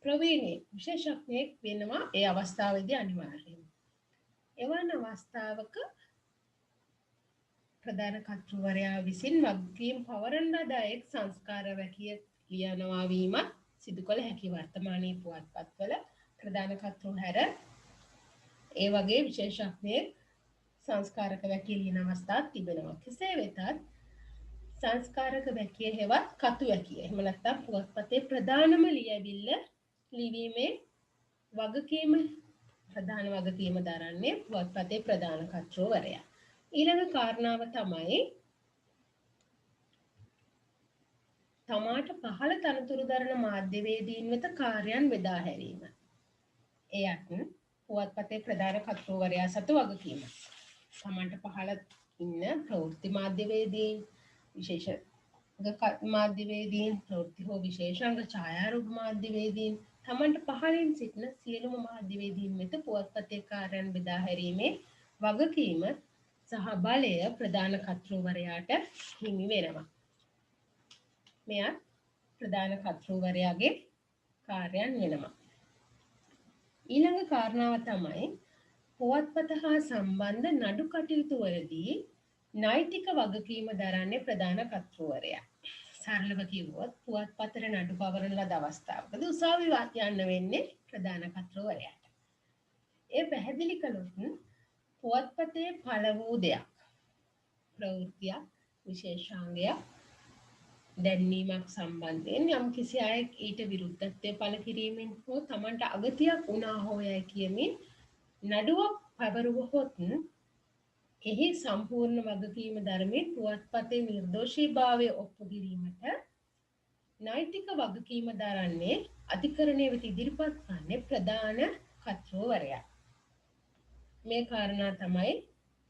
ප්‍රවීණයෙක් විශේෂඥයෙක් වෙනවා ඒ අවස්ථාවේදී අනිවාර්යයෙන්ම. එවන් අවස්ථාවක ප්‍රධාන කර්තෘවරයා විසින් වගකීම් පවරන ලද එක් සංස්කාර වැකිය ලියනවා වීමත් සිදු කළ හැකි වර්තමානයේ පුවත්පත්වල ප්‍රධාන කර්තෘ හැර ඒ වගේ විශේෂඥයෙක් සංස්කාරක වැකිය ලියන අවස්ථාත් තිබෙනවා. කෙසේ වෙතත් සංස්කාරක වැකිය හෙවත් කතු වැකිය එහෙම නැත්නම් පුවත්පතේ ප්‍රධානම ලියවිල්ල ලිවීමේ වගකීම ප්‍රධාන වගකීම දරන්නේ පුවත්පතේ ප්‍රධාන කර්තෘවරයා. ඊළඟ කාරණාව තමයි තමාට පහළ තනතුරු දරන මාධ්‍යවේදීන් වෙත කාර්යයන් බෙදා හැරීම. එයත් පුවත්පතේ ප්‍රධාන කර්තෘවරයා සතු වගකීම. තමාට පහළ ඉන්න ප්‍රවෘත්ති මාධ්‍යවේදීන් විශේෂ මාධ්‍යවේදීන් ප්‍රවෘත්ති හෝ විශේෂාංග ඡායාරූප මාධ්‍යවේදීන් තමන්ට පහළින් සිටින සියලුම මාධ්‍යවේදීන් වෙත පුවත්පතේ කාර්යයන් බෙදා හැරීමේ වගකීම සහ බලය ප්‍රධාන කර්තෘවරයාට හිමි වෙනවා. මෙයත් ප්‍රධාන කර්තෘවරයාගේ කාර්යයන් වෙනවා. ඊළඟ කාරණාව තමයි පුවත්පත හා සම්බන්ධ නඩු කටයුතු වලදී නෛතික වගකීම දරන්නේ ප්‍රධාන කර්තෘවරයා. සරලව කිව්වොත් පුවත්පතට නඩු පවරන ලද අවස්ථාවකදී උසාවි යන්න වෙන්නේ ප්‍රධාන කර්තෘවරයාට. ඒ පැහැදිලි කළොත් පුවත්පතේ පළ වූ දෙයක් ප්‍රවෘත්තියක් විශේෂාංගයක් දැන්වීමක් සම්බන්ධයෙන් යම් කිසි අයෙක් ඊට විරුද්ධත්වය පළ කිරීමෙන් හෝ තමන්ට අගතියක් වුණා හෝ යයි කියමින් නඩුවක් පැවරුවහොත් එහි සම්පූර්ණ වගකීම දරමින් පුවත්පතේ නිර්දෝෂීභාවය ඔප්පු කිරීමට නෛතික වගකීම දරන්නේ අධිකරණය වෙත ඉදිරිපත් කරන්නේ ප්‍රධාන කර්තෘවරයා. මේ කාරණා තමයි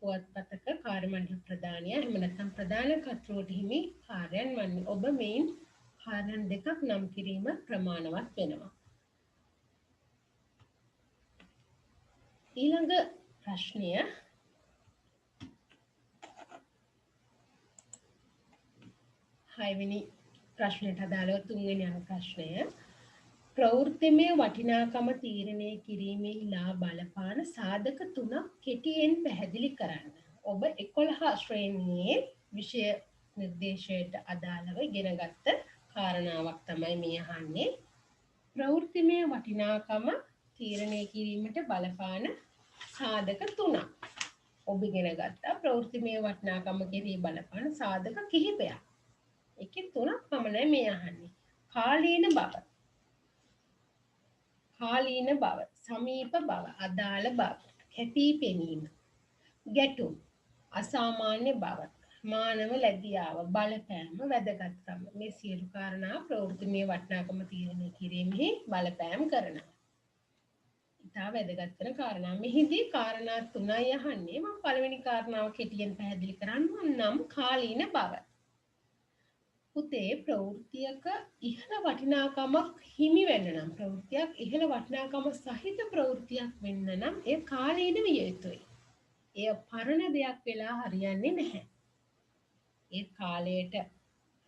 පුවත්පතක කාර්ය මණ්ඩල ප්‍රධානියා එහෙම නැත්නම් ප්‍රධාන කර්තෘවට හිමි කාර්යයන් වන්නේ. ඔබ මේන් කාර්යයන් දෙකක් නම් කිරීම ප්‍රමාණවත් වෙනවා. ඊළඟ ප්‍රශ්නය හයවෙනි ප්‍රශ්නයට අදාළව තුන්වෙනි යන ප්‍රශ්නය ප්‍රවෘත්තිමය වටිනාකම තීරණය කිරීමේලා බලපාන සාධක තුනක් කෙටියෙන් පැහැදිලි කරන්න. ඔබ 11 ශ්‍රේණියේ විෂය නිර්දේශයට අදාළව ඉගෙනගත්ත කාරණාවක් තමයි මේ අහන්නේ. ප්‍රවෘත්තිමය වටිනාකම තීරණය කිරීමට බලපාන සාධක 3ක්. ඔබ ඉගෙන ගත්තා ප්‍රවෘත්තිමය වටිනාකම කෙරෙහි බලපාන සාධක කිහිපයක්. එකේ 3ක් පමණයි මේ අහන්නේ. කාලීන බව, සමීප බව, අදාළ බව, කැපී පෙනීම, ගැටුම්, අසාමාන්‍ය බව, මානව ලැබියාව, බලපෑම, වැදගත්කම මේ සියලු කාරණා ප්‍රවෘත්තිමය වටිනාකම තීරණය කිරීමෙහි බලපෑම් කරනවා. ඉතා වැදගත් වෙන කාරණා. මෙහිදී කාරණා 3යි අහන්නේ. මම පළවෙනි කාරණාව කෙටියෙන් පැහැදිලි කරන්නම් නම් කාලීන බව. පුතේ ප්‍රවෘත්තියක ඉහළ වටිනාකමක් හිමි වෙන්න නම් ප්‍රවෘත්තියක් ඉහළ වටිනාකම සහිත ප්‍රවෘත්තියක් වෙන්න නම් ඒ කාලීන විය යුතුයි. එය පරණ දෙයක් වෙලා හරියන්නේ නැහැ. ඒ කාලයට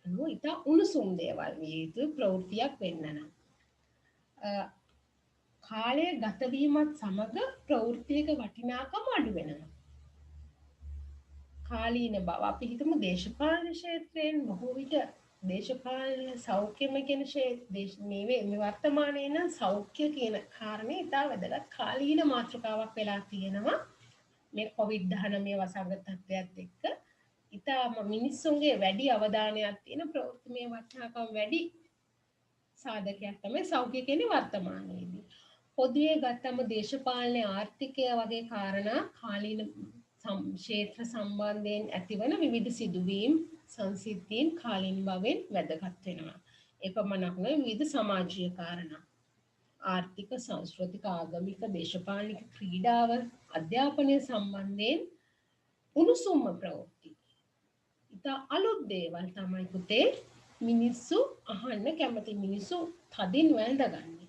අනුව ඉතා උණුසුම් දේවල් විය යුතු ප්‍රවෘත්තියක් වෙන්න නම් කාලය ගත වීමත් සමග ප්‍රවෘත්තියක වටිනාකම අඩු වෙනවා. කාලීන බව අපි හිතමු දේශපාලන ක්ෂේත්‍රයෙන් බොහෝ විට දේශපාලන සෞඛ්‍යම කියන මේ වර්තමානයේ නම් සෞඛ්‍ය කියන කාරණේ ඉතා වැදගත් කාලීන මාතෘකාවක් වෙලා තියෙනවා. මේ COVID-19 වසංගත තත්ත්වයත් එක්ක ඉතාම මිනිස්සුන්ගේ වැඩි අවධානයක් තියෙන ප්‍රවෘත්තිමය වටිනාකම වැඩි සාධකයක් තමයි සෞඛ්‍ය කියන්නේ වර්තමානයේදී. පොදුවේ ගත්තම දේශපාලන ආර්ථිකය වගේ කාරණා කාලීන ක්ෂේත්‍ර සම්බන්ධයෙන් ඇතිවන විවිධ සිදුවීම් සංසිද්ධීන් කාලීන බවෙන් වැදගත් වෙනවා. ඒ පමණක් නෙවෙයි විවිධ සමාජීය කාරණා ආර්ථික සංස්කෘතික ආගමික දේශපාලනික ක්‍රීඩාව අධ්‍යාපනය සම්බන්ධයෙන් උණුසුම් ප්‍රවෘත්ති. ඉතා අලුත් දේවල් තමයි පුතේ මිනිස්සු අහන්න කැමති මිනිස්සු තදින් වැළඳගන්නේ.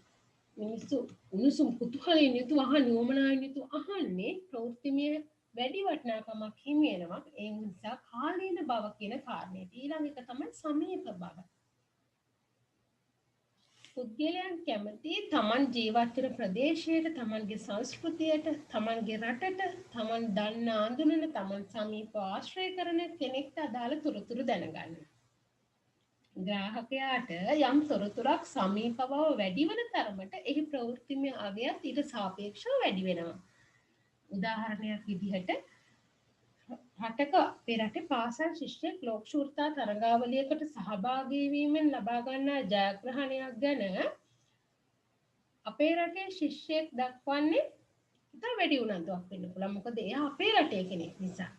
මිනිස්සු උණුසුම් කුතුහලයෙන් යුතුව නියමනාවෙන් යුතුව අහන්නේ ප්‍රවෘත්තිමය වැඩි වටිනාකමක් හිමි වෙනවා. ඒ නිසා කාලීන බව කියන කාරණේ. ඊළඟ එක තමයි සමීප බව. පුද්ගලයන් කැමති තමන් ජීවත් වෙන ප්‍රදේශයට, තමන්ගේ සංස්කෘතියට, තමන්ගේ රටට, තමන් දන්න අඳුනන, තමන් සමීප ආශ්‍රය කරන කෙනෙක්ට අදාළ තොරතුරු දැනගන්න. ග්‍රාහකයාට යම් තොරතුරක් සමීප බව වැඩි වන තරමට එහි ප්‍රවෘත්තිමය අගයත් ඊට සාපේක්ෂව වැඩි වෙනවා. උදාහරණයක් විදිහට රටක අපේ රටේ පාසල් ශිෂ්‍යෙක් ලෝක ශූරතා තරගාවලියකට සහභාගී වීමෙන් ලබා ගන්නා ජයග්‍රහණයක් ගැන අපේ රටේ ශිෂ්‍යෙක් දක්වන්නේ ඉතා වැඩි උනන්දුවක් වෙන්න පුළුවන්. මොකද එයා අපේ රටේ කෙනෙක් නිසා.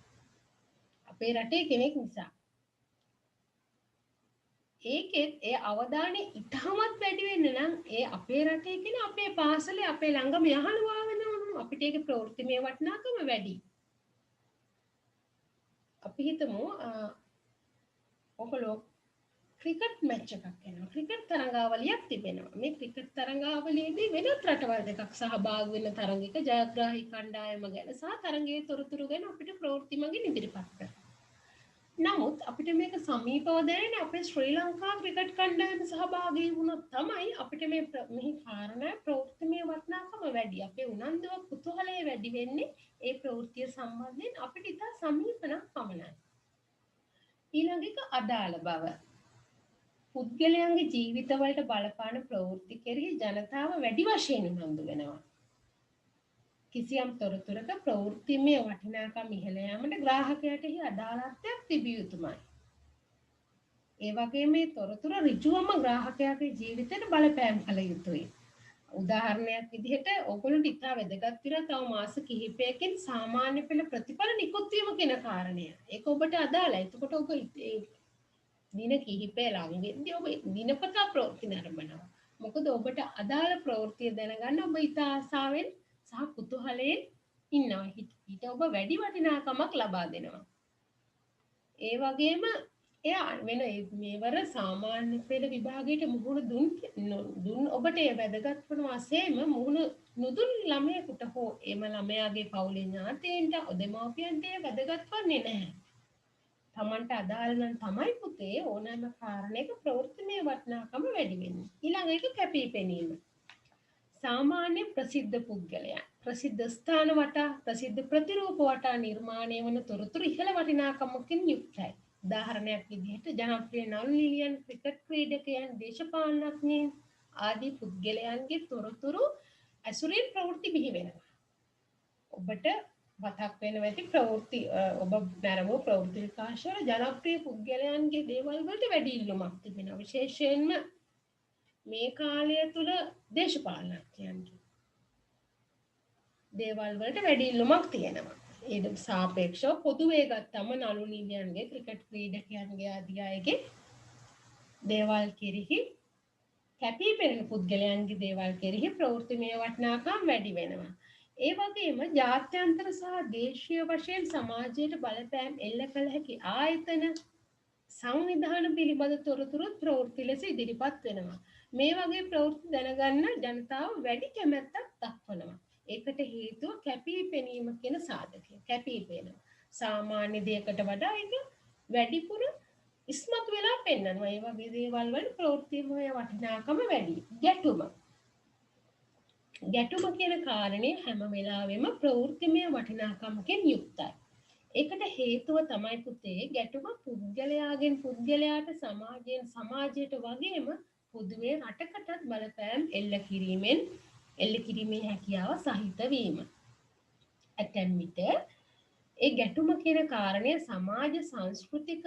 අපේ රටේ කෙනෙක් නිසා. ඒකෙත් ඒ අවධානය ඉතාමත් වැඩි වෙන්න නම් ඒ අපේ රටේ කෙනා අපේ පාසලේ අපේ ළඟම යහළුවා වෙනවා. අපිට ඒක ප්‍රවෘත්තිමය වටිනාකම වැඩි. අපි හිතමු ඔයගොල්ලෝ ක්‍රිකට් මැච් එකක් කරනවා. ක්‍රිකට් තරඟාවලියක් තිබෙනවා. මේ ක්‍රිකට් තරඟාවලියේදී වෙනත් රටවල් දෙකක් සහභාගී වෙන තරඟයක ජයග්‍රාහී කණ්ඩායම ගැන සහ තරඟයේ තොරතුරු ගැන අපිට ප්‍රවෘත්ති මගින් ඉදිරිපත් කරනවා. නමුත් අපිට මේක සමීපව දැනෙන්නේ අපේ ශ්‍රී ලංකා ක්‍රිකට් කණ්ඩායම සහභාගී වුණොත් තමයි අපිට මෙහි කාරණා ප්‍රවෘත්තිමය වටිනාකම වැඩි. අපේ උනන්දුව කුතුහලය වැඩි වෙන්නේ ඒ ප්‍රවෘත්තිය සම්බන්ධයෙන් අපිට ඉතා සමීප නම් පමණයි. ඊළඟ එක අදාළ බව. පුද්ගලයන්ගේ ජීවිතවලට බලපාන ප්‍රවෘත්ති කෙරෙහි ජනතාව වැඩි වශයෙන් උනන්දු වෙනවා. කිසියම් තොරතුරක ප්‍රවෘත්තිමය වටිනාකම ඉහළ යාමට ග්‍රාහකයාට අදාළත්වයක් තිබිය යුතුමයි. ඒ වගේම මේ තොරතුර ඍජුවම ග්‍රාහකයාගේ ජීවිතයට බලපෑම් කළ යුතුයි. උදාහරණයක් විදිහට ඔයගොල්ලන්ට ඉතා වැදගත් විදිහට තව මාස කිහිපයකින් සාමාන්‍ය පෙළ ප්‍රතිඵල නිකුත් වීම කියන කාරණය. ඒක ඔබට අදාළයි. එතකොට ඔබ දින කිහිපය ළඟදී ඔබ දිනපතා ප්‍රවෘත්ති නරඹනවා. මොකද ඔබට අදාළ ප්‍රවෘත්තිය දැනගන්න ඔබ ඉතා ආසාවෙන් සහ කුතුහලයෙන් ඉන්නවා. ඊට ඔබ වැඩි වටිනාකමක් ලබා දෙනවා. ඒ වගේම එයා වෙන මේවර සාමාන්‍ය පෙළ විභාගයට මුහුණ දුන් ඔබට ඒ වැදගත් වන වශයෙන්ම මුහුණ නුදුන් ළමයෙකුට හෝ එම ළමයාගේ පවුලේ ඥාතීන්ට දෙමව්පියන්ට වැදගත් වන්නේ නැහැ. තමන්ට අදාළ නම් තමයි පුතේ ඕනෑම කාරණයක ප්‍රවෘත්තිමය වටිනාකම වැඩි වෙන්නේ. ඊළඟ එක කැපී පෙනීම. සාමාන්‍ය ප්‍රසිද්ධ පුද්ගලයන් ප්‍රසිද්ධ ස්ථාන වටා ප්‍රසිද්ධ ප්‍රතිරූප වටා නිර්මාණය වන තොරතුරු ඉහළ වටිනාකමකින් යුක්තයි. උදාහරණයක් විදිහට ජනප්‍රිය නළු නිලියන්, ක්‍රිකට් ක්‍රීඩකයන්, දේශපාලනඥයින් ආදී පුද්ගලයන්ගේ තොරතුරු ඇසුරින් ප්‍රවෘත්ති බිහි වෙනවා. ඔබට මතක් වෙනවා ඇති ප්‍රවෘත්ති ඔබ නැරඹු ප්‍රවෘත්ති විකාශවල ජනප්‍රිය පුද්ගලයන්ගේ දේවල් වලට වැඩි ඉල්ලුමක් තිබෙනවා. විශේෂයෙන්ම මේ කාලය තුල දේශපාලනඥයන්ගේ දේවල් වලට වැඩි ඉල්ලුමක් තියෙනවා. ඊට සාපේක්ෂව පොදුවේ ගත්තම නළු නිලියන්ගේ, ක්‍රිකට් ක්‍රීඩකයන්ගේ ආදී අයගේ දේවල් කෙරෙහි කැපී පෙනෙන පුද්ගලයන්ගේ දේවල් කෙරෙහි ප්‍රවෘත්තිමය වටිනාකම් වැඩි වෙනවා. ඒ වගේම ජාත්‍යන්තර සහ දේශීය වශයෙන් සමාජයට බලපෑම් එල්ල කළ හැකි ආයතන සංවිධාන පිළිබඳ තොරතුරුත් ප්‍රවෘත්ති ලෙස ඉදිරිපත් වෙනවා. මේ වගේ ප්‍රවෘත්ති දැනගන්න ජනතාව වැඩි කැමැත්තක් දක්වනවා. ඒකට හේතුව කැපී පෙනීම කියන සාධකය. කැපී පෙනෙනවා. සාමාන්‍ය දෙයකට වඩා ඒක වැඩිපුර ඉස්මතු වෙලා පෙන්නනවා. ඒ වගේ දේවල් වල ප්‍රවෘත්තිමය වටිනාකම වැඩි. ගැටුම කියන කාරණේ හැම වෙලාවෙම ප්‍රවෘත්තිමය වටිනාකමකින් යුක්තයි. ඒකට හේතුව තමයි පුතේ ගැටුම පුද්ගලයාගෙන් පුද්ගලයාට සමාජයෙන් සමාජයට වගේම පොදුවේ රටකටත් බලපෑම් එල්ල කිරීමේ හැකියාව සහිත වීම. ඇතැම් විට ඒ ගැටුම කියන කාරණය සමාජ සංස්කෘතික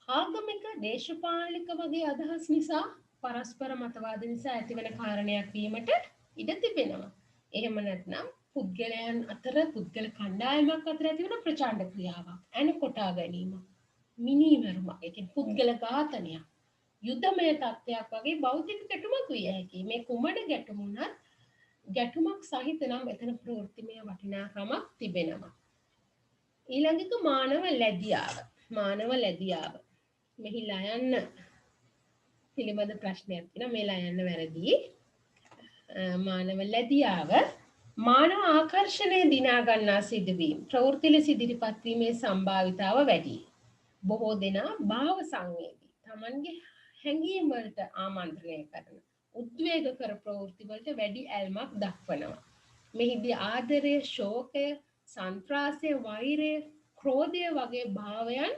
ආගමික දේශපාලනික වගේ අදහස් නිසා පරස්පර මතවාද නිසා ඇතිවන කාරණයක් වීමට ඉඩ තිබෙනවා. එහෙම නැත්නම් පුද්ගලයන් අතර පුද්ගල කණ්ඩායමක් අතර ඇතිවන ප්‍රචණ්ඩ ක්‍රියාවක්, ඇන කොටා ගැනීම, මිනීමැරුමක්, ඒ කියන්නේ පුද්ගල ඝාතනයක්, යුද්ධමය තත්ත්වයක් වගේ බෞද්ධික ගැටුමක් විය හැකියි. මේ කුමන ගැටුමුණත් ගැටුමක් සහිත නම් එතන ප්‍රවෘත්තිමය වටිනාකමක් තිබෙනවා. ඊළඟ එක මානව ලැබියාව. මෙහිලා යන්න පිළිබඳ ප්‍රශ්නයක් තියෙනවා. මේලා යන්න වැරදි. මානව ලැබියාව මානව ආකර්ෂණය දිනා ගන්නා සිදුවීම් ප්‍රවෘත්ති ලෙස ඉදිරිපත් වීමේ සම්භාවිතාව වැඩි. බොහෝ දෙනා භාව සංවේදී තමන්ගේ හැඟීම් වලට ආමන්ත්‍රණය කරන උද්වේගකර ප්‍රවෘත්ති වලට වැඩි ඇල්මක් දක්වනවා. මෙහිදී ආදරය, ශෝකය, සන්ත්‍රාසය, වෛරය, ක්‍රෝධය වගේ භාවයන්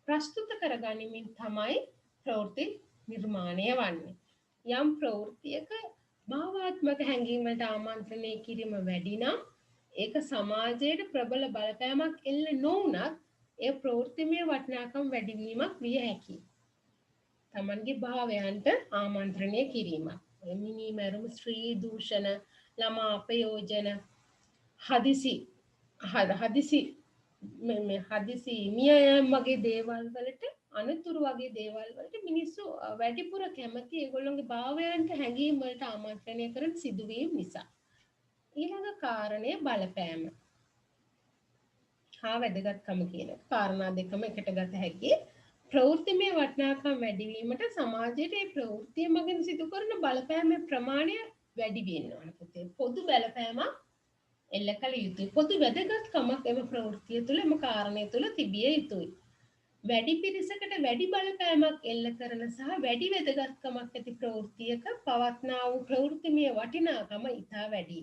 ප්‍රස්තුත කරගනිමින් තමයි ප්‍රවෘත්ති නිර්මාණය වන්නේ. යම් ප්‍රවෘත්තියක භාවාත්මක හැඟීම් වලට ආමන්ත්‍රණය කිරීම වැඩි නම් ඒක සමාජයේ ප්‍රබල බලපෑමක් එල්ල නොවුනත් ඒ ප්‍රවෘත්තිමය වටිනාකම් වැඩිවීමක් විය හැකියි. තමන්ගේ භාවයන්ට ආමන්ත්‍රණය කිරීමක්. මිනීමැරුම්, ස්ත්‍රී දූෂණ, ළමා අපයෝජන, හදිසි මියයම් වගේ දේවල් වලට අනතුරු වගේ දේවල් වලට මිනිස්සු වැඩිපුර කැමති ඒගොල්ලොන්ගේ භාවයන්ට හැඟීම් වලට ආමන්ත්‍රණය කරන සිදුවීම් නිසා. ඊළඟ කාරණය බලපෑම. හා වැදගත්කම කියන කාරණා දෙකම එකට ගත හැකි. ප්‍රවෘත්තිමය වටිනාකම් වැඩිවීමට සමාජයේ මේ ප්‍රවෘත්තිය මගින් සිදු කරන බලපෑමේ ප්‍රමාණය වැඩි වෙන්න ඕන පුතේ. පොදු බලපෑමක් එල්ල කළ යුතුයි. පොදු වැදගත්කමක් එම ප්‍රවෘත්තිය තුළ එම කාරණය තුළ තිබිය යුතුයි. වැඩි පිරිසකට වැඩි බලපෑමක් එල්ල කරන සහ වැඩි වැදගත්කමක් ඇති ප්‍රවෘත්තියක පවත්නා වූ ප්‍රවෘත්තිමය වටිනාකම ඉතා වැඩි.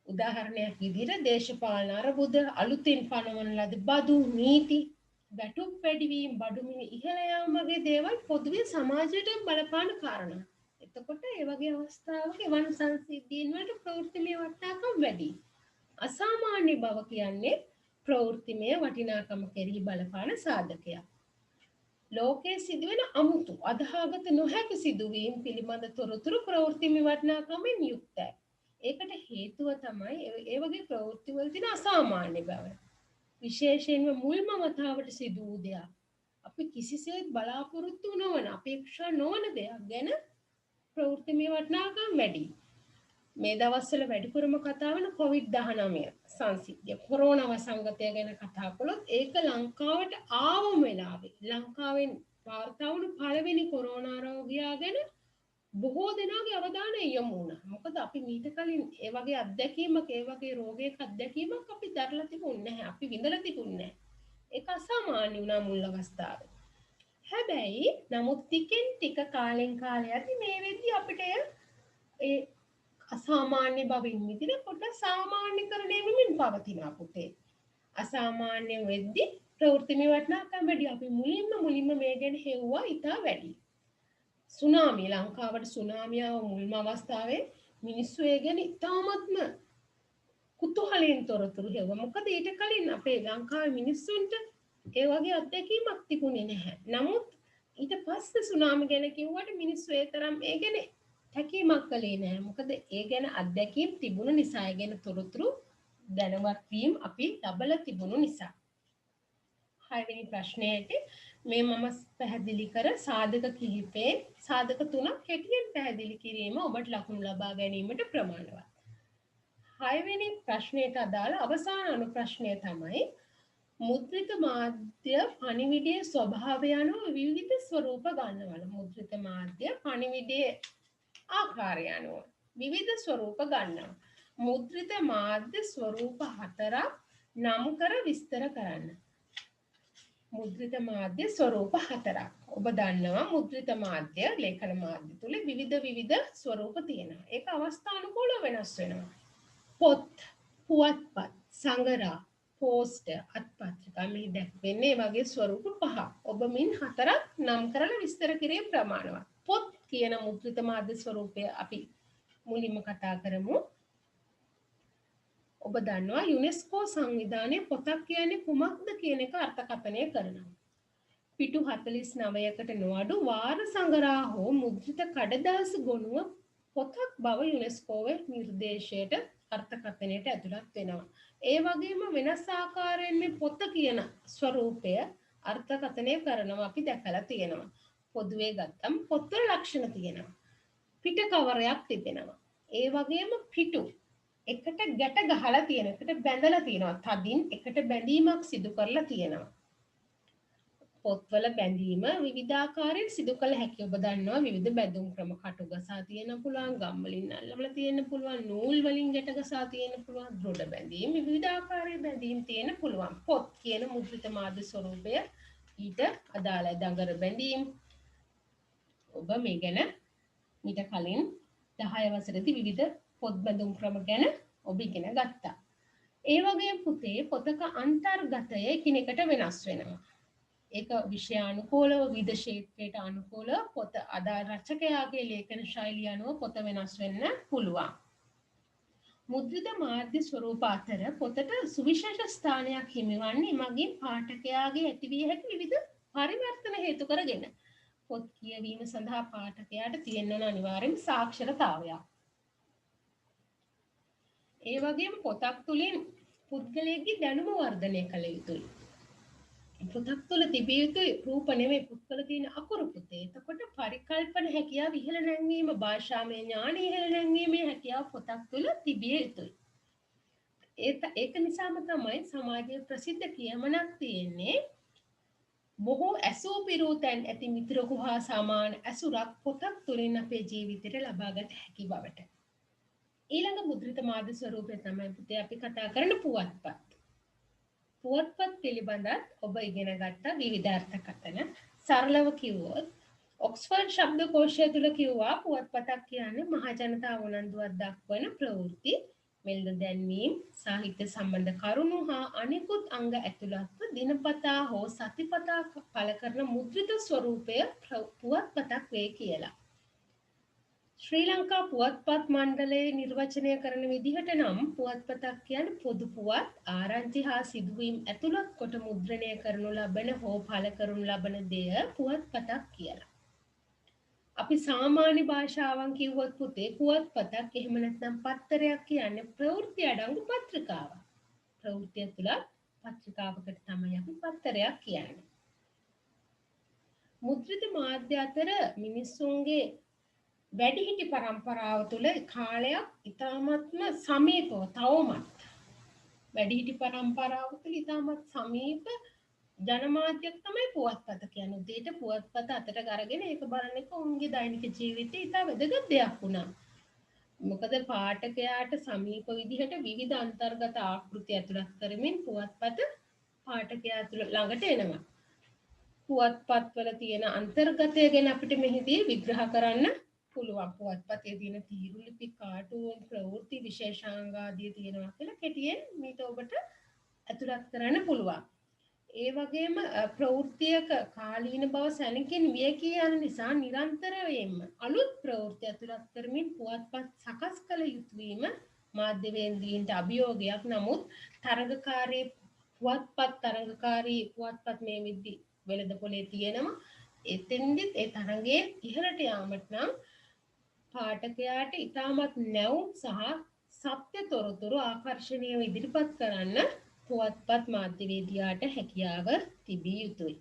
උදාහරණයක් විදිහට දේශපාලන අරබුද, අලුතින් පනවන ලද බදු නීති, වැටුප් වැඩිවීම, බඩු මිල ඉහළ යාම වගේ දේවල් පොදුවේ සමාජයට බලපාන කාරණා. එතකොට ඒ වගේ අවස්ථාවක එවන් සංසිද්ධීන් වලට ප්‍රවෘත්තිමය වටිනාකම වැඩි. අසාමාන්‍ය බව කියන්නේ ප්‍රවෘත්තිමය වටිනාකම කෙරෙහි බලපාන සාධකයක්. ලෝකයේ සිදුවෙන අමුතු අදහාගත නොහැකි සිදුවීම් පිළිබඳ තොරතුරු ප්‍රවෘත්තිමය වටිනාකමෙන් යුක්තයි. ඒකට හේතුව තමයි ඒ වගේ ප්‍රවෘත්ති වල තියෙන අසාමාන්‍ය බව. විශේෂයෙන්ම මුල්ම වතාවට සිදු වූ දෙයක්. අපි කිසිසේත් බලාපොරොත්තු නොවන, අපේක්ෂා නොවන දෙයක් ගැන ප්‍රවෘත්තිමය වටිනාකම් වැඩි. මේ දවස්වල වැඩිපුරම කතා වෙන COVID-19 සංසිද්ධිය, කොරෝනා වසංගතය ගැන කතා කළොත් ඒක ලංකාවට ආවම වෙලාවේ ලංකාවෙන් වාර්තා වුණු පළවෙනි කොරෝනා රෝගියා ගැන බොහෝ දෙනාගේ අවධානය යොමු වුණා. මොකද අපි මීට කලින් ඒ වගේ අත්දැකීමක්, ඒ වගේ රෝගයක අත්දැකීමක් අපි දරලා තිබුණේ නැහැ. අපි විඳලා තිබුණේ නැහැ. ඒක අසාමාන්‍ය වුණා මුල් අවස්ථාවේ. හැබැයි නමුත් ටිකෙන් ටික කාලෙන් කාලයට මේ වෙද්දී අපිට ඒ අසාමාන්‍ය බවින් මිදින පොඩ්ඩක් සාමාන්‍යකරණය වෙමින් පවතිනවා පුතේ. අසාමාන්‍ය වෙද්දි ප්‍රවෘත්තිමය වටිනාකම් වැඩි. අපි මුලින්ම මේ ගැන හෙව්වා ඉතා වැඩි. සුනාමිය ලංකාවට සුනාමිය මුල්ම අවස්ථාවේ මිනිස්සු ඒ ගැන ඉතාමත්ම කුතුහලයෙන් තොරතුරු හෙව්වා. මොකද ඊට කලින් අපේ ලංකාවේ මිනිස්සුන්ට ඒ වගේ අත්දැකීමක් තිබුණේ නැහැ. නමුත් ඊට පස්සේ සුනාමි ගැන කිව්වට මිනිස්සු ඒ තරම් ඒ ගැන තැකීමක් කළේ නැහැ. මොකද ඒ ගැන අත්දැකීම් තිබුණු නිසා, ඒ ගැන තොරතුරු දැනුවත් වීම අපි ලබලා තිබුණු නිසා. 6 වෙනි ප්‍රශ්නයේට මේ මම පැහැදිලි කර සාධක කිහිපේ සාධක තුනක් කෙටියෙන් පැහැදිලි කිරීම ඔබට ලකුණු ලබා ගැනීමට ප්‍රමාණවත්. 6 වෙනි ප්‍රශ්නයට අදාළ අවසාන අනුප්‍රශ්නය තමයි මුද්‍රිත මාධ්‍ය පණිවිඩයේ ස්වභාවය අනුව විවිධ ස්වරූප ගන්නවල. මුද්‍රිත මාධ්‍ය පණිවිඩයේ ආකාරය අනුව විවිධ ස්වරූප ගන්නවා. මුද්‍රිත මාධ්‍ය ස්වරූප 4ක් නම් කර විස්තර කරන්න. මුද්‍රිත මාධ්‍ය ස්වරූප 4ක්. ඔබ දන්නවා මුද්‍රිත මාධ්‍ය ලේඛන මාධ්‍ය තුල විවිධ ස්වරූප තියෙනවා. ඒක අවස්ථානුකූලව වෙනස් වෙනවා. පොත්, පුවත්පත්, සංගරා, පෝස්ටර්, අත්පත්‍රිකා මේ දැක්වෙන්නේ වගේ ස්වරූප 5ක්. ඔබ මින් 4ක් නම් කරලා විස්තර කිරීම ප්‍රමාණවත්. පොත් කියන මුද්‍රිත මාධ්‍ය ස්වරූපය අපි මුලින්ම කතා කරමු. ඔබ දන්නවා යුනෙස්කෝ සංවිධානයේ පොතක් කියන්නේ කුමක්ද කියන එක අර්ථකථනය කරනවා. පිටු 49කට නොඅඩු වාර සංගරා හෝ මුද්‍රිත කඩදාස ගොනුව පොතක් බව යුනෙස්කෝවේ නිර්දේශයට අර්ථකථනයට ඇතුළත් වෙනවා. ඒ වගේම වෙනස් ආකාරයෙන් මේ පොත කියන ස්වරූපය අර්ථකථනය කරනවා අපි දැකලා තියෙනවා. පොදුවේ ගත්තම් පොත්වල ලක්ෂණ තියෙනවා. පිට කවරයක් තිබෙනවා. ඒ වගේම පිටු එකට ගැට ගහලා තියෙන එකට බැඳලා තියෙනවා. තදින් එකට බැඳීමක් සිදු කරලා තියෙනවා. පොත්වල බැඳීම විවිධාකාරයෙන් සිදු කළ හැකි. ඔබ දන්නවා විවිධ බැඳුම් ක්‍රම කටු ගසා තියෙන පුළුවන්, ගම් වලින් අල්ලවලා තියෙන පුළුවන්, නූල් වලින් ගැට ගසා තියෙන පුළුවන්, දෘඩ බැඳීම් විවිධාකාරයේ බැඳීම් තියෙන පුළුවන්. පොත් කියන මුද්‍රිත මාධ්‍ය ස්වරූපය ඊට අදාළයි. දඟර බැඳීම් ඔබ මේ ගැන ඊට කලින් 10 වසරේදී විවිධ පොත් බැඳුම් ක්‍රම ගැන ඔබ ඉගෙන ගත්තා. ඒ වගේ පුතේ පොතක අන්තර්ගතය එකිනෙකට වෙනස් වෙනවා. ඒක විෂයානුකූලව විවිධ ක්ෂේත්‍රයට අනුකූලව පොත අදාළ රචකයාගේ ලේඛන ශෛලිය අනුව පොත වෙනස් වෙන්න පුළුවන්. මුද්‍රිත මාධ්‍ය ස්වරූප අතර පොතට සුවිශේෂ ස්ථානයක් හිමිවන්නේ මගින් පාඨකයාගේ ඇතිවිය හැකි විවිධ පරිවර්තන හේතු කරගෙන. පොත් කියවීම සඳහා පාඨකයාට තියෙන අනිවාර්යම සාක්ෂරතාවයක්. ඒ වගේම පොතක් තුළින් පුද්ගලයෙක්ගේ දැනුම වර්ධනය කළ යුතුයි. පොතක් තුළ තිබිය යුතුයි රූප නෙමෙයි පුත්වල තියෙන අකුරු පුතේ. එතකොට පරිකල්පන හැකියාව ඉහළ නැංවීම, භාෂාමය ඥානය ඉහළ නැංවීමේ හැකියාව පොතක් තුළ තිබිය යුතුයි. ඒක නිසාම තමයි සමාජයේ ප්‍රසිද්ධ කියමනක් තියෙන්නේ බොහෝ ඇසූ පිරූ තැන් ඇති මිතුරකු හා සමාන ඇසුරක් පොතක් තුළින් අපේ ජීවිතයට ලබාගත හැකි බවට. ඊළඟ මුද්‍රිත මාධ්‍ය ස්වරූපය තමයි පුතේ අපි කතා කරන පුවත්පත්. පුවත්පත් පිළිබඳව ඔබ ඉගෙන ගත්ත විවිධ අර්ථකථන. සරලව කිව්වොත් ඔක්ස්ෆර්ඩ් ශබ්දකෝෂය තුල කිව්වා පුවත්පතක් කියන්නේ මහ ජනතාව උනන්දුවක් දක්වන ප්‍රවෘත්ති, මෙල්ද දැන්වීම්, සාහිත්‍ය සම්බන්ධ කරුණු හා අනෙකුත් අංග ඇතුළත්ව දිනපතා හෝ සතිපතා පළ කරන මුද්‍රිත ස්වරූපය පුවත්පතක් වේ කියලා. ශ්‍රී ලංකා පුවත්පත් මණ්ඩලයේ නිර්වචනය කරන විදිහට නම් පුවත්පතක් කියන්නේ පොදු පුවත්, ආරංචි හා සිදුවීම් ඇතුළත් කොට මුද්‍රණය කරනු ලබන හෝ පළ කරනු ලබන දෙය පුවත්පතක් කියලා. අපි සාමාන්‍ය භාෂාවෙන් කිව්වොත් පුතේ පුවත්පතක් එහෙම නැත්නම් පත්තරයක් කියන්නේ ප්‍රවෘත්ති අඩංගු පත්‍රිකාවක්. ප්‍රවෘත්තිය තුළ පත්‍රිකාවකට තමයි අපි පත්තරයක් කියන්නේ. මුද්‍රිත මාධ්‍ය අතර මිනිස්සුන්ගේ වැඩිහිටි පරම්පරාව තුළ කාලයක් ඉතාමත්ම සමීපව තවමත් වැඩිහිටි පරම්පරාව තුළ ඉතාමත් සමීප ජනමාධ්‍යයක් තමයි පුවත්පත කියන්නේ. උදේට පුවත්පත අතට අරගෙන ඒක බලන එක උන්ගේ දෛනික ජීවිතේ ඉතා වැදගත් දෙයක් වුණා. මොකද පාඨකයාට සමීප විදිහට විවිධ අන්තර්ගත ආකෘති ඇතුළත් කරමින් පුවත්පත පාඨකයා තුළ ළඟට එනවා. පුවත්පත්වල තියෙන අන්තර්ගතය ගැන අපිට මෙහිදී විග්‍රහ කරන්න පුළුවන් පුවත්පතේ තියෙන තීරු ලිපි කාටුන් ප්‍රවෘත්ති විශේෂාංග ආදී තියෙනවා කියලා කෙටියෙන් මේක ඔබට ඇතුළත් කරන්න පුළුවන්. ඒ වගේම ප්‍රවෘත්තියක කාලීන බව සැලකින් වියකී යන නිසා නිරන්තරයෙන්ම අලුත් ප්‍රවෘත්ති ඇතුළත් කරමින් පුවත්පත් සකස් කළ යුතු වීම මාධ්‍යවේදීන්ට අභියෝගයක්. නමුත් තරඟකාරී පුවත්පත් මේ විදි වෙළඳපොලේ තියෙනවා. එතෙන්දිත් ඒ තරඟයේ ඉහළට යාමට නම් පාඨකයාට ඉතාමත් නැවුම් සහ සත්‍ය තොරතුරු ආකර්ශනීයව ඉදිරිපත් කරන්න පුවත්පත් මාධ්‍යවේදියාට හැකියාව තිබිය යුතුයි.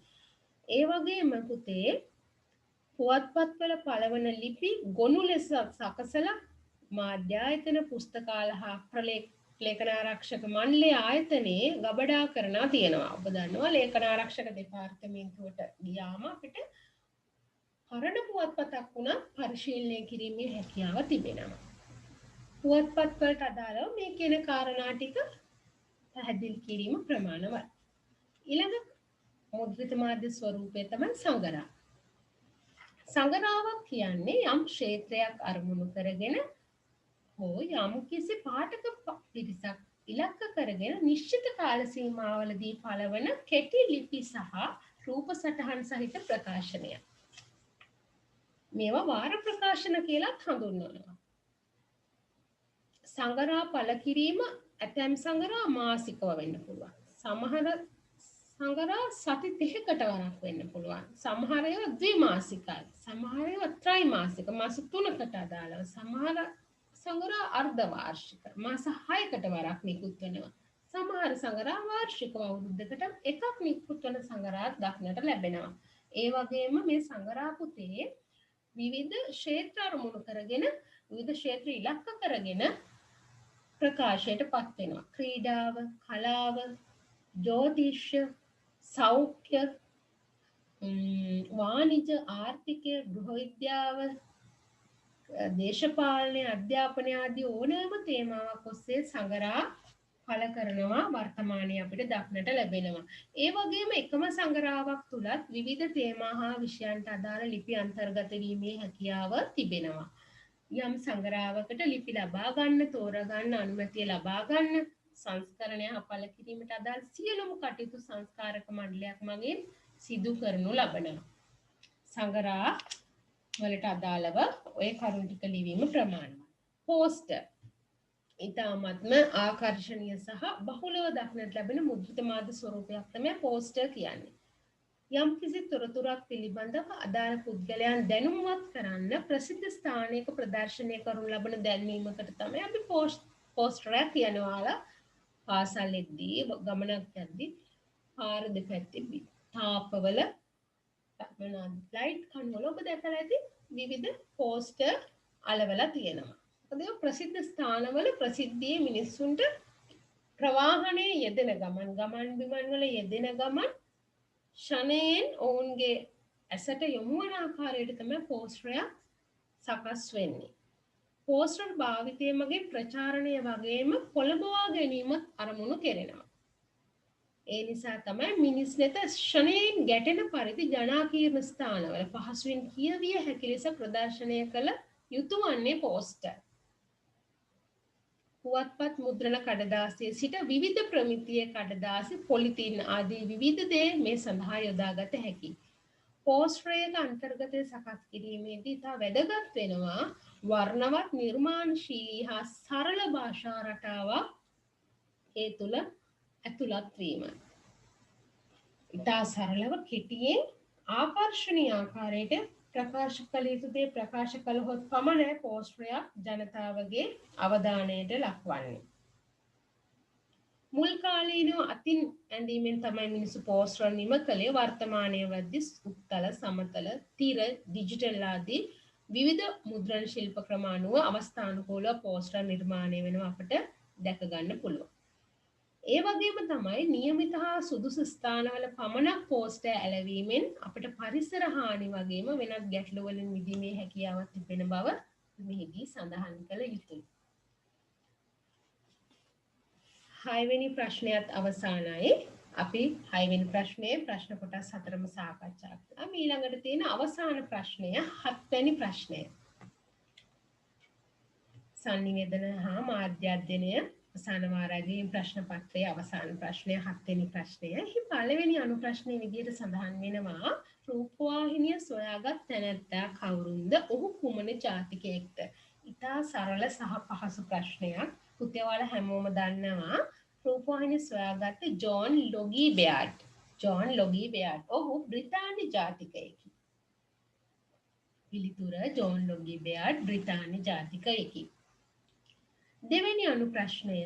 ඒ වගේම පුතේ පුවත්පත්වල පළවන ලිපි ගොනු ලෙස සකසලා මාධ්‍ය ආයතන පුස්තකාල හා ලේඛනාරක්ෂක මණ්ඩලයේ ආයතනයේ ගබඩා කරනවා තියෙනවා. ඔබ දන්නවා ලේඛනාරක්ෂක දෙපාර්තමේන්තුවට ගියාම අපිට පරණ පුවත්පතක් වුණා පරිශීලනය කිරීමේ හැකියාව තිබෙනවා. පුවත්පත් වලට අදාළව මේ කියන කාරණා ටික පැහැදිලි කිරීම ප්‍රමාණවත්. ඊළඟ මුද්‍රිත මාධ්‍ය ස්වරූපය තමයි සංගරා. සංගරාවක් කියන්නේ යම් ක්ෂේත්‍රයක් අරමුණු කරගෙන හෝ යම් කිසි පාඨක පිරිසක් ඉලක්ක කරගෙන නිශ්චිත කාල සීමාවලදී පළවන කෙටි ලිපි සහ රූප සටහන් සහිත ප්‍රකාශනයක්. මේවා වාර ප්‍රකාශන කියලා හඳුන්වනවා. සංගරා පළ කිරීම ඇතැම් සංගරා මාසිකව වෙන්න පුළුවන්. සමහර සංගරා සති 30කට වරක් වෙන්න පුළුවන්. සමහර ඒවා ද්විමාසිකයි. සමහර ඒවා ත්‍රිමාසික මාස 3කට අදාළව. සමහර සංගරා අර්ධ වාර්ෂික මාස 6කට වරක් නිකුත් වෙනවා. සමහර සංගරා වාර්ෂික අවුරුද්දකට එකක් නිකුත් වෙන සංගරාත් දක්නට ලැබෙනවා. ඒ වගේම මේ සංගරා පුතේ විවිධ ක්ෂේත්‍ර අරමුණු කරගෙන විවිධ ක්ෂේත්‍ර ඉලක්ක කරගෙන ප්‍රකාශයට පත් වෙනවා. ක්‍රීඩාව, කලාව, ජ්‍යොතිෂ්‍ය, සෞඛ්‍ය, වාණිජ්‍ය, ආර්ථිකය, ගෘහ විද්‍යාව, දේශපාලනය, අධ්‍යාපනය ආදී ඕනෑම තේමාවක් ඔස්සේ සංගරා පළ කරනවා වර්තමානයේ අපිට දක්නට ලැබෙනවා. ඒ වගේම එකම සංගරාවක් තුලත් විවිධ තේමා හා විෂයන්ට අදාළ ලිපි අන්තර්ගත වීමේ හැකියාව තිබෙනවා. යම් සංගරාවකට ලිපි ලබා ගන්න, තෝරා ගන්න, අනුමැතිය ලබා ගන්න, සංස්කරණය අපල කිරීමට අදාළ සියලුම කටයුතු සංස්කාරක මණ්ඩලයක් මගින් සිදු කරනු ලබනවා. සංගරා වලට අදාළව ඔය කරුණු ටික ලිවීම ප්‍රමාණවත්. පෝස්ටර් ඉතාමත්ම ආකර්ශනීය සහ බහුලව දක්නට ලැබෙන මුද්‍රිත මාධ්‍ය ස්වරූපයක් තමයි පෝස්ටර් කියන්නේ. යම් කිසි තොරතුරක් පිළිබඳව අදාළ පුද්ගලයන් දැනුම්වත් කරන්න ප්‍රසිද්ධ ස්ථානයක ප්‍රදර්ශනය කරනු ලබන දැන්වීමකට තමයි අපි පෝස්ටරයක් කියනවාලා. පාසල් එද්දී ගමනක් යද්දී පාර දෙපැත්තේ තාපවල ලයිට් කණුවල ඔබ දැකලා ඇති විවිධ පෝස්ටර් අලවලා තියෙනවා. මොකද ප්‍රසිද්ධ ස්ථානවල ප්‍රසිද්ධියේ මිනිස්සුන්ට ප්‍රවාහනයේ යෙදෙන ගමන් බිමන් වල යෙදෙන ගමන් ෂණයෙන් ඔවුන්ගේ ඇසට යොමු වන ආකාරයට තමයි පෝස්ටරයක් සකස් වෙන්නේ. පෝස්ටර් භාවිතය මගින් ප්‍රචාරණය වගේම පොළඹවා ගැනීමත් අරමුණු කෙරෙනවා. ඒ නිසා තමයි මිනිස් නෙත ෂණයෙන් ගැටෙන පරිදි ජනාකීර්ණ ස්ථානවල පහසුවෙන් කියවිය හැකි ලෙස ප්‍රදර්ශනය කළ යුතු වන්නේ පෝස්ටර්. පුවත්පත් මුද්‍රණ කඩදාසියේ සිට විවිධ ප්‍රමිතියේ කඩදාසි, පොලිතීන් ආදී විවිධ දේ මේ සඳහා යොදාගත හැකියි. පෝස්ටරයක අන්තර්ගතය සකස් කිරීමේදී ඉතා වැදගත් වෙනවා වර්ණවත්, නිර්මාණශීලී හා සරල භාෂා රටාවක් ඒ තුළ ඇතුළත් වීම. ඉතා සරලව කෙටියෙන් ආකර්ශනීය ආකාරයට ප්‍රකාශ කළ යුතු දේ ප්‍රකාශ කළහොත් පමණයි පෝස්ටරයක් ජනතාවගේ අවධානයට ලක්වන්නේ. මුල් කාලීනව අතින් ඇඳීමෙන් තමයි මිනිස්සු පෝස්ටර් නිම කළේ. වර්තමානයේ වද්දී උත්තල, සමතල, තිර, ඩිජිටල් ආදී විවිධ මුද්‍රණ ශිල්ප ක්‍රම අනුව අවස්ථානුකූලව පෝස්ටර් නිර්මාණය වෙනවා අපට දැක ගන්න පුළුවන්. ඒ වගේම තමයි නියමිත හා සුදුසු ස්ථානවල පමණක් පෝස්ටර් ඇලවීමෙන් අපට පරිසර හානි වගේම වෙනත් ගැටලු වලින් මිදීමේ හැකියාවක් තිබෙන බව මෙහිදී සඳහන් කළ යුතුයි. 6 වෙනි ප්‍රශ්නයත් අවසానයි. අපි 6 වෙනි ප්‍රශ්නයේ ප්‍රශ්න කොටස් 4ම සාකච්ඡා කළා. ඊළඟට තියෙන අවසාන ප්‍රශ්නය 7 වෙනි ප්‍රශ්නය. සංනිවේදන හා මාධ්‍ය අධ්‍යයනය අවසාන වාරයේ ප්‍රශ්න පත්‍රයේ අවසාන ප්‍රශ්නය 7 වෙනි ප්‍රශ්නය. එහි පළවෙනි අනු ප්‍රශ්නයේ විදිහට සඳහන් වෙනවා රූපවාහිනිය සොයාගත් තැනැත්තා කවුරුන්ද? ඔහු කුමන ජාතිකයෙක්ද? ඉතා සරල සහ පහසු ප්‍රශ්නයක්. පුතේ ඔයාලා හැමෝම දන්නවා රූපවාහිනිය සොයාගත්තේ ජෝන් ලොගී බෙයාඩ්. ජෝන් ලොගී බෙයාඩ්. ඔහු බ්‍රිතාන්‍ය ජාතිකයෙකි. පිළිතුර ජෝන් ලොගී බෙයාඩ් බ්‍රිතාන්‍ය ජාතිකයෙකි. දෙවැනි අනු ප්‍රශ්නය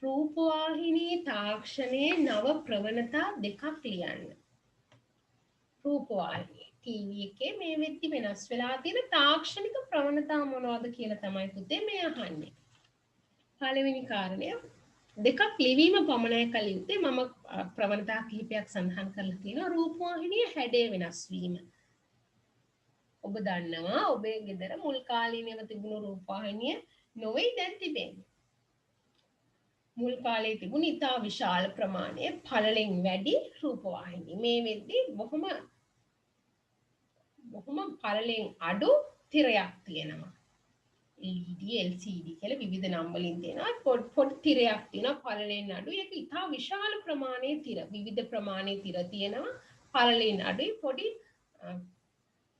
රූපවාහිනී තාක්ෂණයේ නව ප්‍රවණතා දෙකක් ලියන්න. රූපවාහිනී ටීවී එකේ මේ වෙද්දි වෙනස් වෙලා තියෙන තාක්ෂණික ප්‍රවණතා මොනවද කියලා තමයි පුතේ මේ අහන්නේ. පළවෙනි කාරණය දෙකක් ලිවීම පමණයි කළ යුත්තේ. මම ප්‍රවණතා කිහිපයක් සඳහන් කරලා තියෙනවා. රූපවාහිනිය හැඩය වෙනස් වීම. ඔබ දන්නවා ඔබේ ගෙදර මුල් කාලීනව තිබුණු රූපවාහිනිය නොවේ දැන් තිබෙන්නේ. මුල් කාලේ තිබුණ ඉතා විශාල ප්‍රමාණයේ පළලෙන් වැඩි රූපවාහිනී. මේ වෙද්දී බොහොම පළලෙන් අඩු තිරයක් තියෙනවා. LED, LCD කියලා විවිධ නම් වලින් තියෙනවා. පොඩි තිරයක් තියෙනවා පළලෙන් අඩු. ඒක ඉතා විශාල ප්‍රමාණයේ තිර. විවිධ ප්‍රමාණයේ තිර තියෙනවා. පළලෙන් අඩුයි පොඩි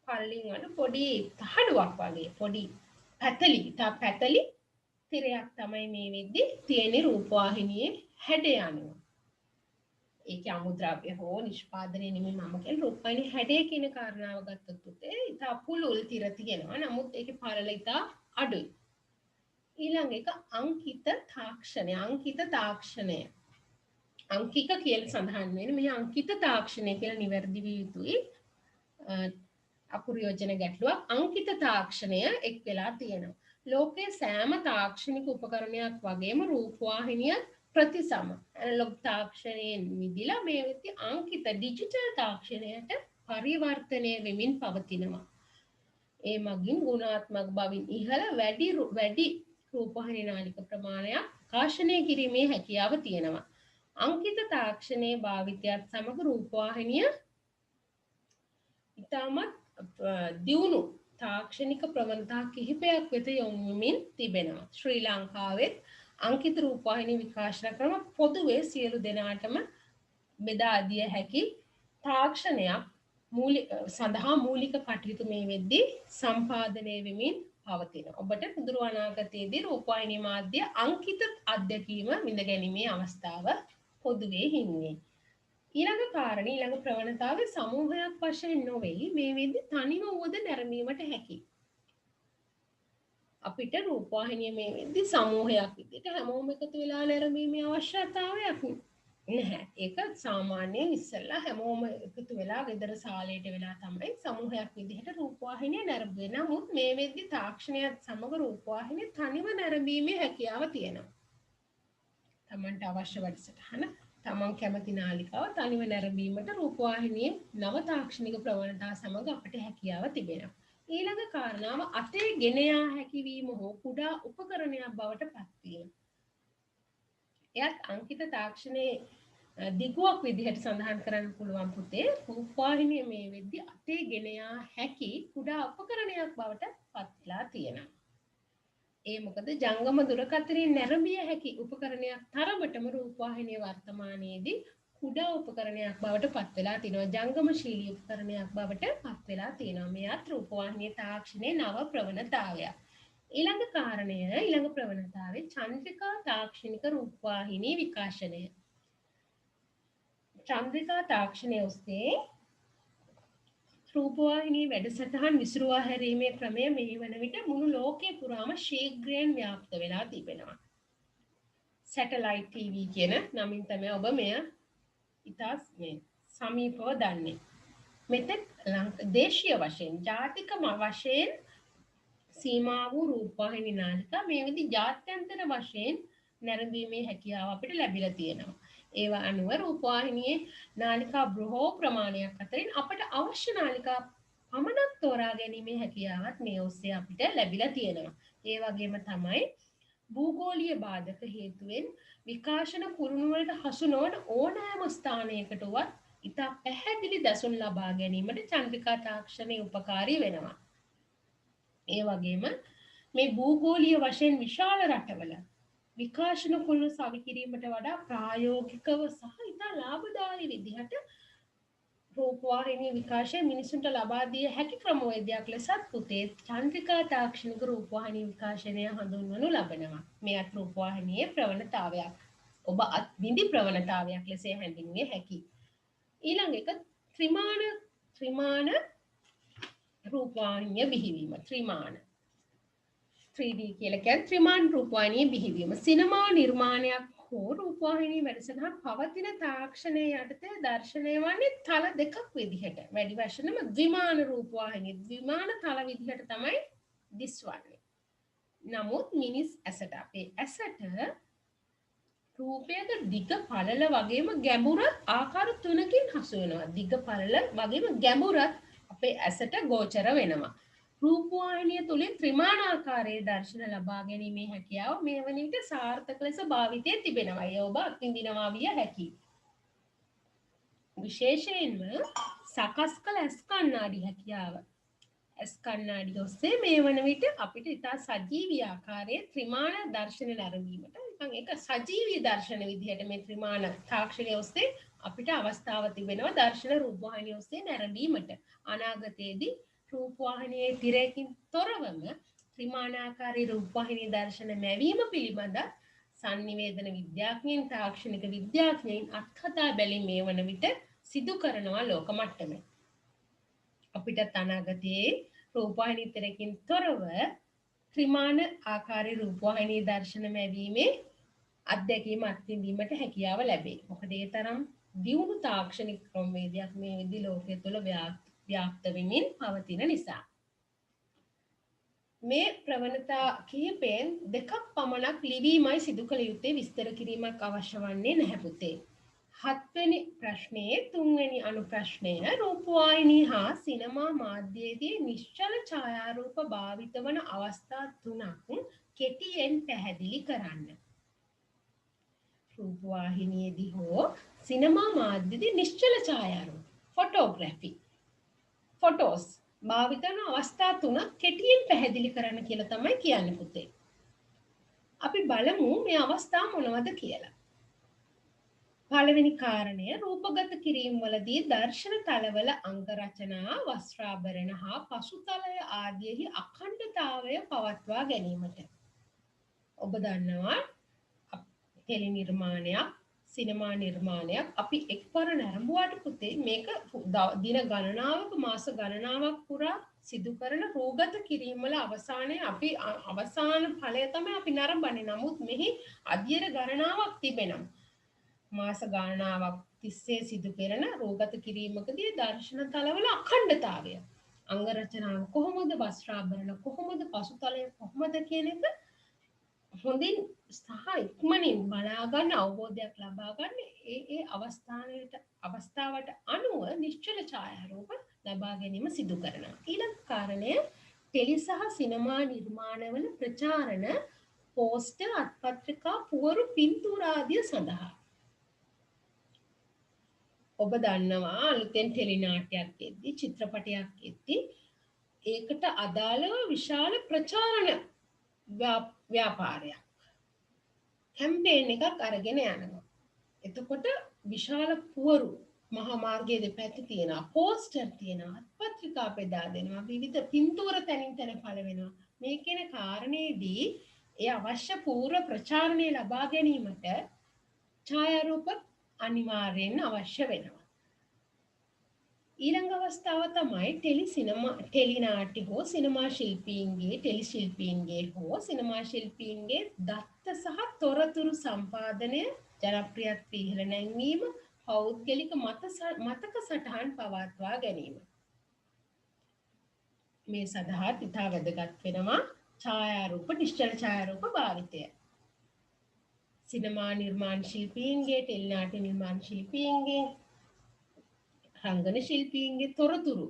පළලින් අඩු පොඩි තහඩුවක් වගේ පොඩි පැතලි තිරයක් තමයි මේ වෙද්දී තියෙන රූපවාහිනියේ හැඩය අනුව. ඒකේ අමුද්‍රව්‍ය හෝ නිෂ්පාදනය නෙමෙයි මම කියන්නේ රූපවාහිනියේ හැඩය කියන කාරණාව ගත්තොත් උතේ ඉතා පුළුල් තිර තියෙනවා. නමුත් ඒකේ පළල ඉතා අඩුයි. ඊළඟ එක අංකිත තාක්ෂණය. අංකික කියලා සඳහන් වෙන්නේ මේ අංකිත තාක්ෂණය කියලා නිවැරදි විය යුතුයි. අපුරයෝජන ගැටලුවක් අංකිත තාක්ෂණය එක් වෙලා තියෙනවා. ලෝකයේ සෑම තාක්ෂණික උපකරණයක් වගේම රූපවාහිනිය ප්‍රතිසම ඇනලොග් තාක්ෂණයෙන් මිදිලා මේ වෙද්දී අංකිත ඩිජිටල් තාක්ෂණයට පරිවර්තනය වෙමින් පවතිනවා. ඒ මගින් ගුණාත්මක බවින් ඉහළ වැඩි රූපවාහිනී නාලික ප්‍රමාණයක් ආකාශනය කිරීමේ හැකියාව තියෙනවා. අංකිත තාක්ෂණයේ භාවිතයත් සමග රූපවාහිනිය ඉතාමත් දියුණු තාක්ෂණික ප්‍රවණතා කිහිපයක් වෙත යොමු වෙමින් තිබෙනවා. ශ්‍රී ලංකාවෙත් අංකිත රූපවාහිනී විකාශන ක්‍රම පොදුවේ සියලු දෙනාටම බෙදා දිය හැකි තාක්ෂණයක් සඳහා මූලික කටයුතු මේ වෙද්දී සම්පාදනය වෙමින් පවතිනවා. ඔබට සුදුරු අනාගතයේදී රූපවාහිනී මාධ්‍ය අංකිත අත්දැකීම විඳ ගැනීමේ අවස්ථාව පොදුවේ හිමි වේ. ඊළඟ කාරණේ ඊළඟ ප්‍රවණතාවේ සමූහයක් වශයෙන් නොවේ මේ වෙද්දී තනිව වුවද නැරඹීමට හැකි. අපිට රූපවාහිනිය මේ වෙද්දී සමූහයක් විදිහට හැමෝම එකතු වෙලා නැරඹීමේ අවශ්‍යතාවයක් නැහැ. ඒක සාමාන්‍යයෙන් ඉස්සෙල්ලා හැමෝම එකතු වෙලා ගෙදර සාලේට වෙලා තමයි සමූහයක් විදිහට රූපවාහිනිය නැරඹුවේ. නමුත් මේ වෙද්දී තාක්ෂණයත් සමග රූපවාහිනිය තනිව නැරඹීමේ හැකියාව තියෙනවා. තමන්ට අවශ්‍ය වැඩසටහන තමන් කැමති නාලිකාව තනිව නැරඹීමට රූපවාහිනියේ නව තාක්ෂණික ප්‍රවණතා සමග අපට හැකියාව තිබෙනවා. ඊළඟ කාරණාව අතේ ගෙන යා හැකිවීම හෝ කුඩා උපකරණයක් බවට පත්වීම. එයත් අංකිත තාක්ෂණයේ දිගුවක් විදිහට සඳහන් කරන්න පුළුවන් පුතේ. රූපවාහිනිය මේ වෙද්දී අතේ ගෙන යා හැකි කුඩා උපකරණයක් බවට පත්ලා තියෙනවා. ඒ මොකද ජංගම දුරකථනයෙන් නැරඹිය හැකි උපකරණයක් තරමටම රූපවාහිනිය වර්තමානයේදී කුඩා උපකරණයක් බවට පත් වෙලා තිනවා. ජංගමශීලී උපකරණයක් බවට පත් වෙලා තියෙනවා. මෙයත් රූපවාහිනී තාක්ෂණයේ නව ප්‍රවණතාවයක්. ඊළඟ කාරණය ඊළඟ ප්‍රවණතාවේ චන්ද්‍රිකා තාක්ෂණික රූපවාහිනී විකාශනය. චන්ද්‍රිකා තාක්ෂණය ඔස්සේ රූපවාහිනී වැඩසටහන් විසුරුවා හැරීමේ ක්‍රමය මේ වන විට මුළු ලෝකයේ පුරාම ශීඝ්‍රයෙන් ව්‍යාප්ත වෙලා තිබෙනවා. සැටලයිට් ටීවී කියන නමින් තමයි ඔබ මෙය ඉතා සමීපව දන්නේ. මෙතෙක් දේශීය වශයෙන් ජාතික වශයෙන් සීමා වූ රූපවාහිනී නාලිකා මේ විදිහට ජාත්‍යන්තර වශයෙන් නැරඹීමේ හැකියාව අපිට ලැබිලා තියෙනවා. ඒවා අනුව රූපවාහිනියේ නාලිකා බොහෝ ප්‍රමාණයක් අතරින් අපට අවශ්‍ය නාලිකා පමණක් තෝරා ගැනීමේ හැකියාවත් මේ ඔස්සේ අපිට ලැබිලා තියෙනවා. ඒ වගේම තමයි භූගෝලීය බාධක හේතුවෙන් විකාශන කුරුණු වලට හසු නොවන ඕනෑම ස්ථානයකටවත් ඉතා පැහැදිලි දසුන් ලබා ගැනීමට චන්ද්‍රිකා තාක්ෂණය උපකාරී වෙනවා. ඒ වගේම මේ භූගෝලීය වශයෙන් විශාල රටවල විකාශන කුළු සවිකිරීමට වඩා ප්‍රායෝගිකව සහ ඉතා ලාභදායී විදිහට රූපවාහිනී විකාශය මිනිසුන්ට ලබා දිය හැකි ක්‍රමවේදයක් ලෙසත් පුතේ චන්ද්‍රිකා තාක්ෂණික රූපවාහිනී විකාශනය හඳුන්වනු ලබනවා. මෙයත් රූපවාහිනියේ ප්‍රවණතාවයක්. ඔබ අත්විඳි ප්‍රවණතාවයක් ලෙස හැඳින්විය හැකියි. ඊළඟ එක ත්‍රිමාණ රූපවාහිනිය බිහිවීම. ත්‍රිමාණ 3D කියලා කියන්නේ ත්‍රිමාණ රූපවාහිනිය බිහිවීම. සිනමා නිර්මාණයක් හෝ රූපවාහිනී වැඩසටහන් පවතින තාක්ෂණය යටතේ දර්ශනය වන්නේ තල දෙකක් විදිහට. වැඩි වශයෙන්ම ද්විමාන රූපවාහිනී ද්විමාන තල විදිහට තමයි දිස්වන්නේ. නමුත් මිනිස් ඇසට අපේ ඇසට රූපයක දිග පළල වගේම ගැඹුරත් ආකාර තුනකින් හසු වෙනවා. දිග පළල වගේම ගැඹුරත් අපේ ඇසට ගෝචර වෙනවා. රූපවාහිනිය තුළින් ත්‍රිමාණාකාරයේ දර්ශන ලබා ගැනීමේ හැකියාව මේ වන විට සාර්ථක ලෙස භාවිතයේ තිබෙනවා. ඒ ඔබ අත්විඳිනවා විය හැකියි. විශේෂයෙන්ම සකස් කළ ඇස් කණ්ණාඩි හැකියාව. ඇස් කණ්ණාඩි ඔස්සේ මේ වන විට අපිට ඉතා සජීවී ආකාරයේ ත්‍රිමාණ දර්ශන ලැබීමට ඒක සජීවී දර්ශන විදිහට මේ ත්‍රිමාණ තාක්ෂණය ඔස්සේ අපිට අවස්ථාව තිබෙනවා දර්ශන රූපවාහිනිය ඔස්සේ නැරඹීමට. අනාගතයේදී රූපවාහිනියේ තිරයකින් තොරවම ත්‍රිමාණාකාරී රූපවාහිනී දර්ශන මැවීම පිළිබඳ සංනිවේදන විද්‍යාඥයින් තාක්ෂණික විද්‍යාඥයින් අත්හදා බැලීම මේ වන විට සිදු කරනවා ලෝක මට්ටමේ. අපිට අනාගතයේ රූපවාහිනී තිරයකින් තොරව ත්‍රිමාණ ආකාරී රූපවාහිනී දර්ශන මැවීමේ අත්දැකීම අත්විඳීමට හැකියාව ලැබේ. මොකද ඒ තරම් දියුණු තාක්ෂණික ක්‍රමවේදයක් මේ විදි ලෝකයේ තුල ව්‍යාප්ත වෙමින් පවතින නිසා. මේ ප්‍රවණතා කිහිපෙන් දෙකක් පමණක් ලිවීමයි සිදු කළ යුත්තේ විස්තර කිරීමක් අවශ්‍ය වන්නේ නැහැ පුතේ. 7 වෙනි ප්‍රශ්නයේ 3 වෙනි අනු ප්‍රශ්නය රූපවාහිනී හා සිනමා මාධ්‍යයේදී නිශ්චල ඡායාරූප භාවිත වන අවස්ථා 3ක් කෙටියෙන් පැහැදිලි කරන්න. රූපවාහිනියේදී හෝ සිනමා මාධ්‍යයේදී නිශ්චල ඡායාරූප ෆොටෝග්‍රැෆි ෆොටෝස් භාවිත වන අවස්ථා 3ක් කෙටියෙන් පැහැදිලි කරන්න කියලා තමයි කියන්නේ පුතේ. අපි බලමු මේ අවස්ථා මොනවද කියලා. පළවෙනි කාරණය රූපගත කිරීම වලදී දර්ශන තලවල අංග රචනා වස්ත්‍රාභරණ හා පසුතලය ආදීෙහි අඛණ්ඩතාවය පවත්වා ගැනීමට. ඔබ දන්නවා ටෙලි නිර්මාණයක් සිනමා නිර්මාණයක් අපි එක්වර නැරඹුවාට පුතේ මේක දින ගණනාවක මාස ගණනාවක් පුරා සිදු කරන රූගත කිරීම වල අවසානයේ අපි අවසාන ඵලය තමයි අපි නරඹන්නේ. නමුත් මෙහි අධ්‍යයන ගණනාවක් තිබෙනවා. මාස ගණනාවක් තිස්සේ සිදු කරන රෝගත කිරීමකදී දර්ශන තලවල අඛණ්ඩතාවය අංග රචනාව කොහොමද වස්ත්‍රාභරණ කොහොමද පසුතලය කොහොමද කියන එක හොඳින් සහ ඉක්මනින් බලා ගන්න අවබෝධයක් ලබා ගන්න ඒ අවස්ථාවට අනුව නිශ්චල ඡායාරූප ලබා ගැනීම සිදු කරනවා. ඊළඟ කාරණය ටෙලි සහ සිනමා නිර්මාණවල ප්‍රචාරණ පෝස්ටර් අත්පත්‍රිකා පුවරු පින්තූර ආදිය සඳහා ඔබ දන්නවා අලුතෙන් ටෙලි නාට්‍යයක් එද්දී චිත්‍රපටයක් එද්දී ඒකට අදාළව විශාල ප්‍රචාරණ ව්‍යාපාරයක් කැම්පේන් එකක් අරගෙන යනවා. එතකොට විශාල පුවරු මහා මාර්ගයේ දෙපැත්තේ තියෙනවා පෝස්ටර් තියෙනවා අත්පත්‍රිකා බෙදා දෙනවා විවිධ පින්තූර තැනින් තැන පළ වෙනවා. මේ කියන කාරණේදී ඒ අවශ්‍ය පූර්ව ප්‍රචාරණය ලබා ගැනීමට ඡායාරූප අනිවාර්යෙන් අවශ්‍ය වෙනවා. ඊළඟ අවස්ථාව තමයි ටෙලි නාට්‍ය හෝ සිනමා ශිල්පීන්ගේ ටෙලි ශිල්පීන්ගේ හෝ සිනමා ශිල්පීන්ගේ දත්ත සහ තොරතුරු සම්පාදනය ජනප්‍රියත්වය ඉහළ නැංවීම පෞද්ගලික මතක සටහන් පවත්වා ගැනීම. මේ සඳහා ඉතා වැදගත් වෙනවා ඡායාරූප නිශ්චල ඡායාරූප භාවිතය. සිනමා නිර්මාණ ශිල්පීන්ගේ ටෙලි නාට්‍ය නිර්මාණ ශිල්පීන්ගේ රංගන ශිල්පීන්ගේ තොරතුරු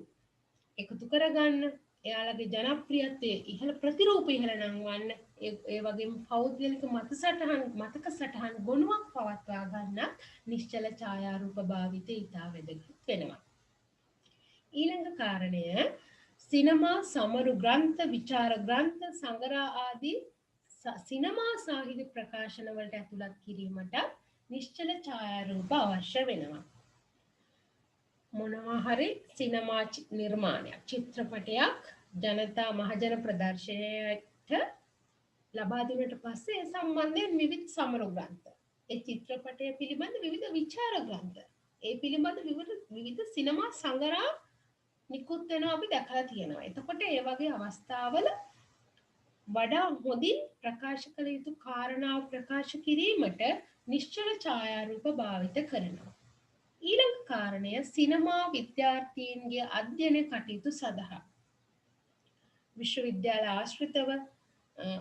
එකතු කරගන්න එයාලගේ ජනප්‍රියත්වයේ ඉහළ ප්‍රතිරූප ඉහළ නංවන්න ඒ වගේම පෞද්ගලික මතක සටහන් ගොනුවක් පවත්වා ගන්න නිශ්චල ඡායාරූප භාවිතය ඉතා වැදගත් වෙනවා. ඊළඟ කාරණය සිනමා සමරු ග්‍රන්ථ විචාර ග්‍රන්ථ සංග්‍රහ ආදී සිනමා සාහිත්‍ය ප්‍රකාශන වලට ඇතුළත් කිරීමට නිශ්චල ඡායාරූප අවශ්‍ය වෙනවා. මොනවා හරි සිනමා නිර්මාණයක් චිත්‍රපටයක් ජනතා මහජන ප්‍රදර්ශනයට ලබා දුන්නට පස්සේ සම්බන්ධයෙන් විවිධ සමරු ග්‍රන්ථ ඒ චිත්‍රපටය පිළිබඳ විවිධ විචාර ග්‍රන්ථ ඒ පිළිබඳ විවිධ සිනමා සංග්‍රහ නිකුත් වෙනවා අපි දැකලා තියෙනවා. එතකොට ඒ වගේ අවස්ථාවල වඩා හොඳින් ප්‍රකාශ කළ යුතු කාරණා ප්‍රකාශ කිරීමට නිශ්චල ඡායාරූප භාවිත කරනවා. ඊළඟ කාරණය සිනමා විද්‍යාර්ථීන්ගේ අධ්‍යයන කටයුතු සඳහා විශ්වවිද්‍යාල ආශ්‍රිතව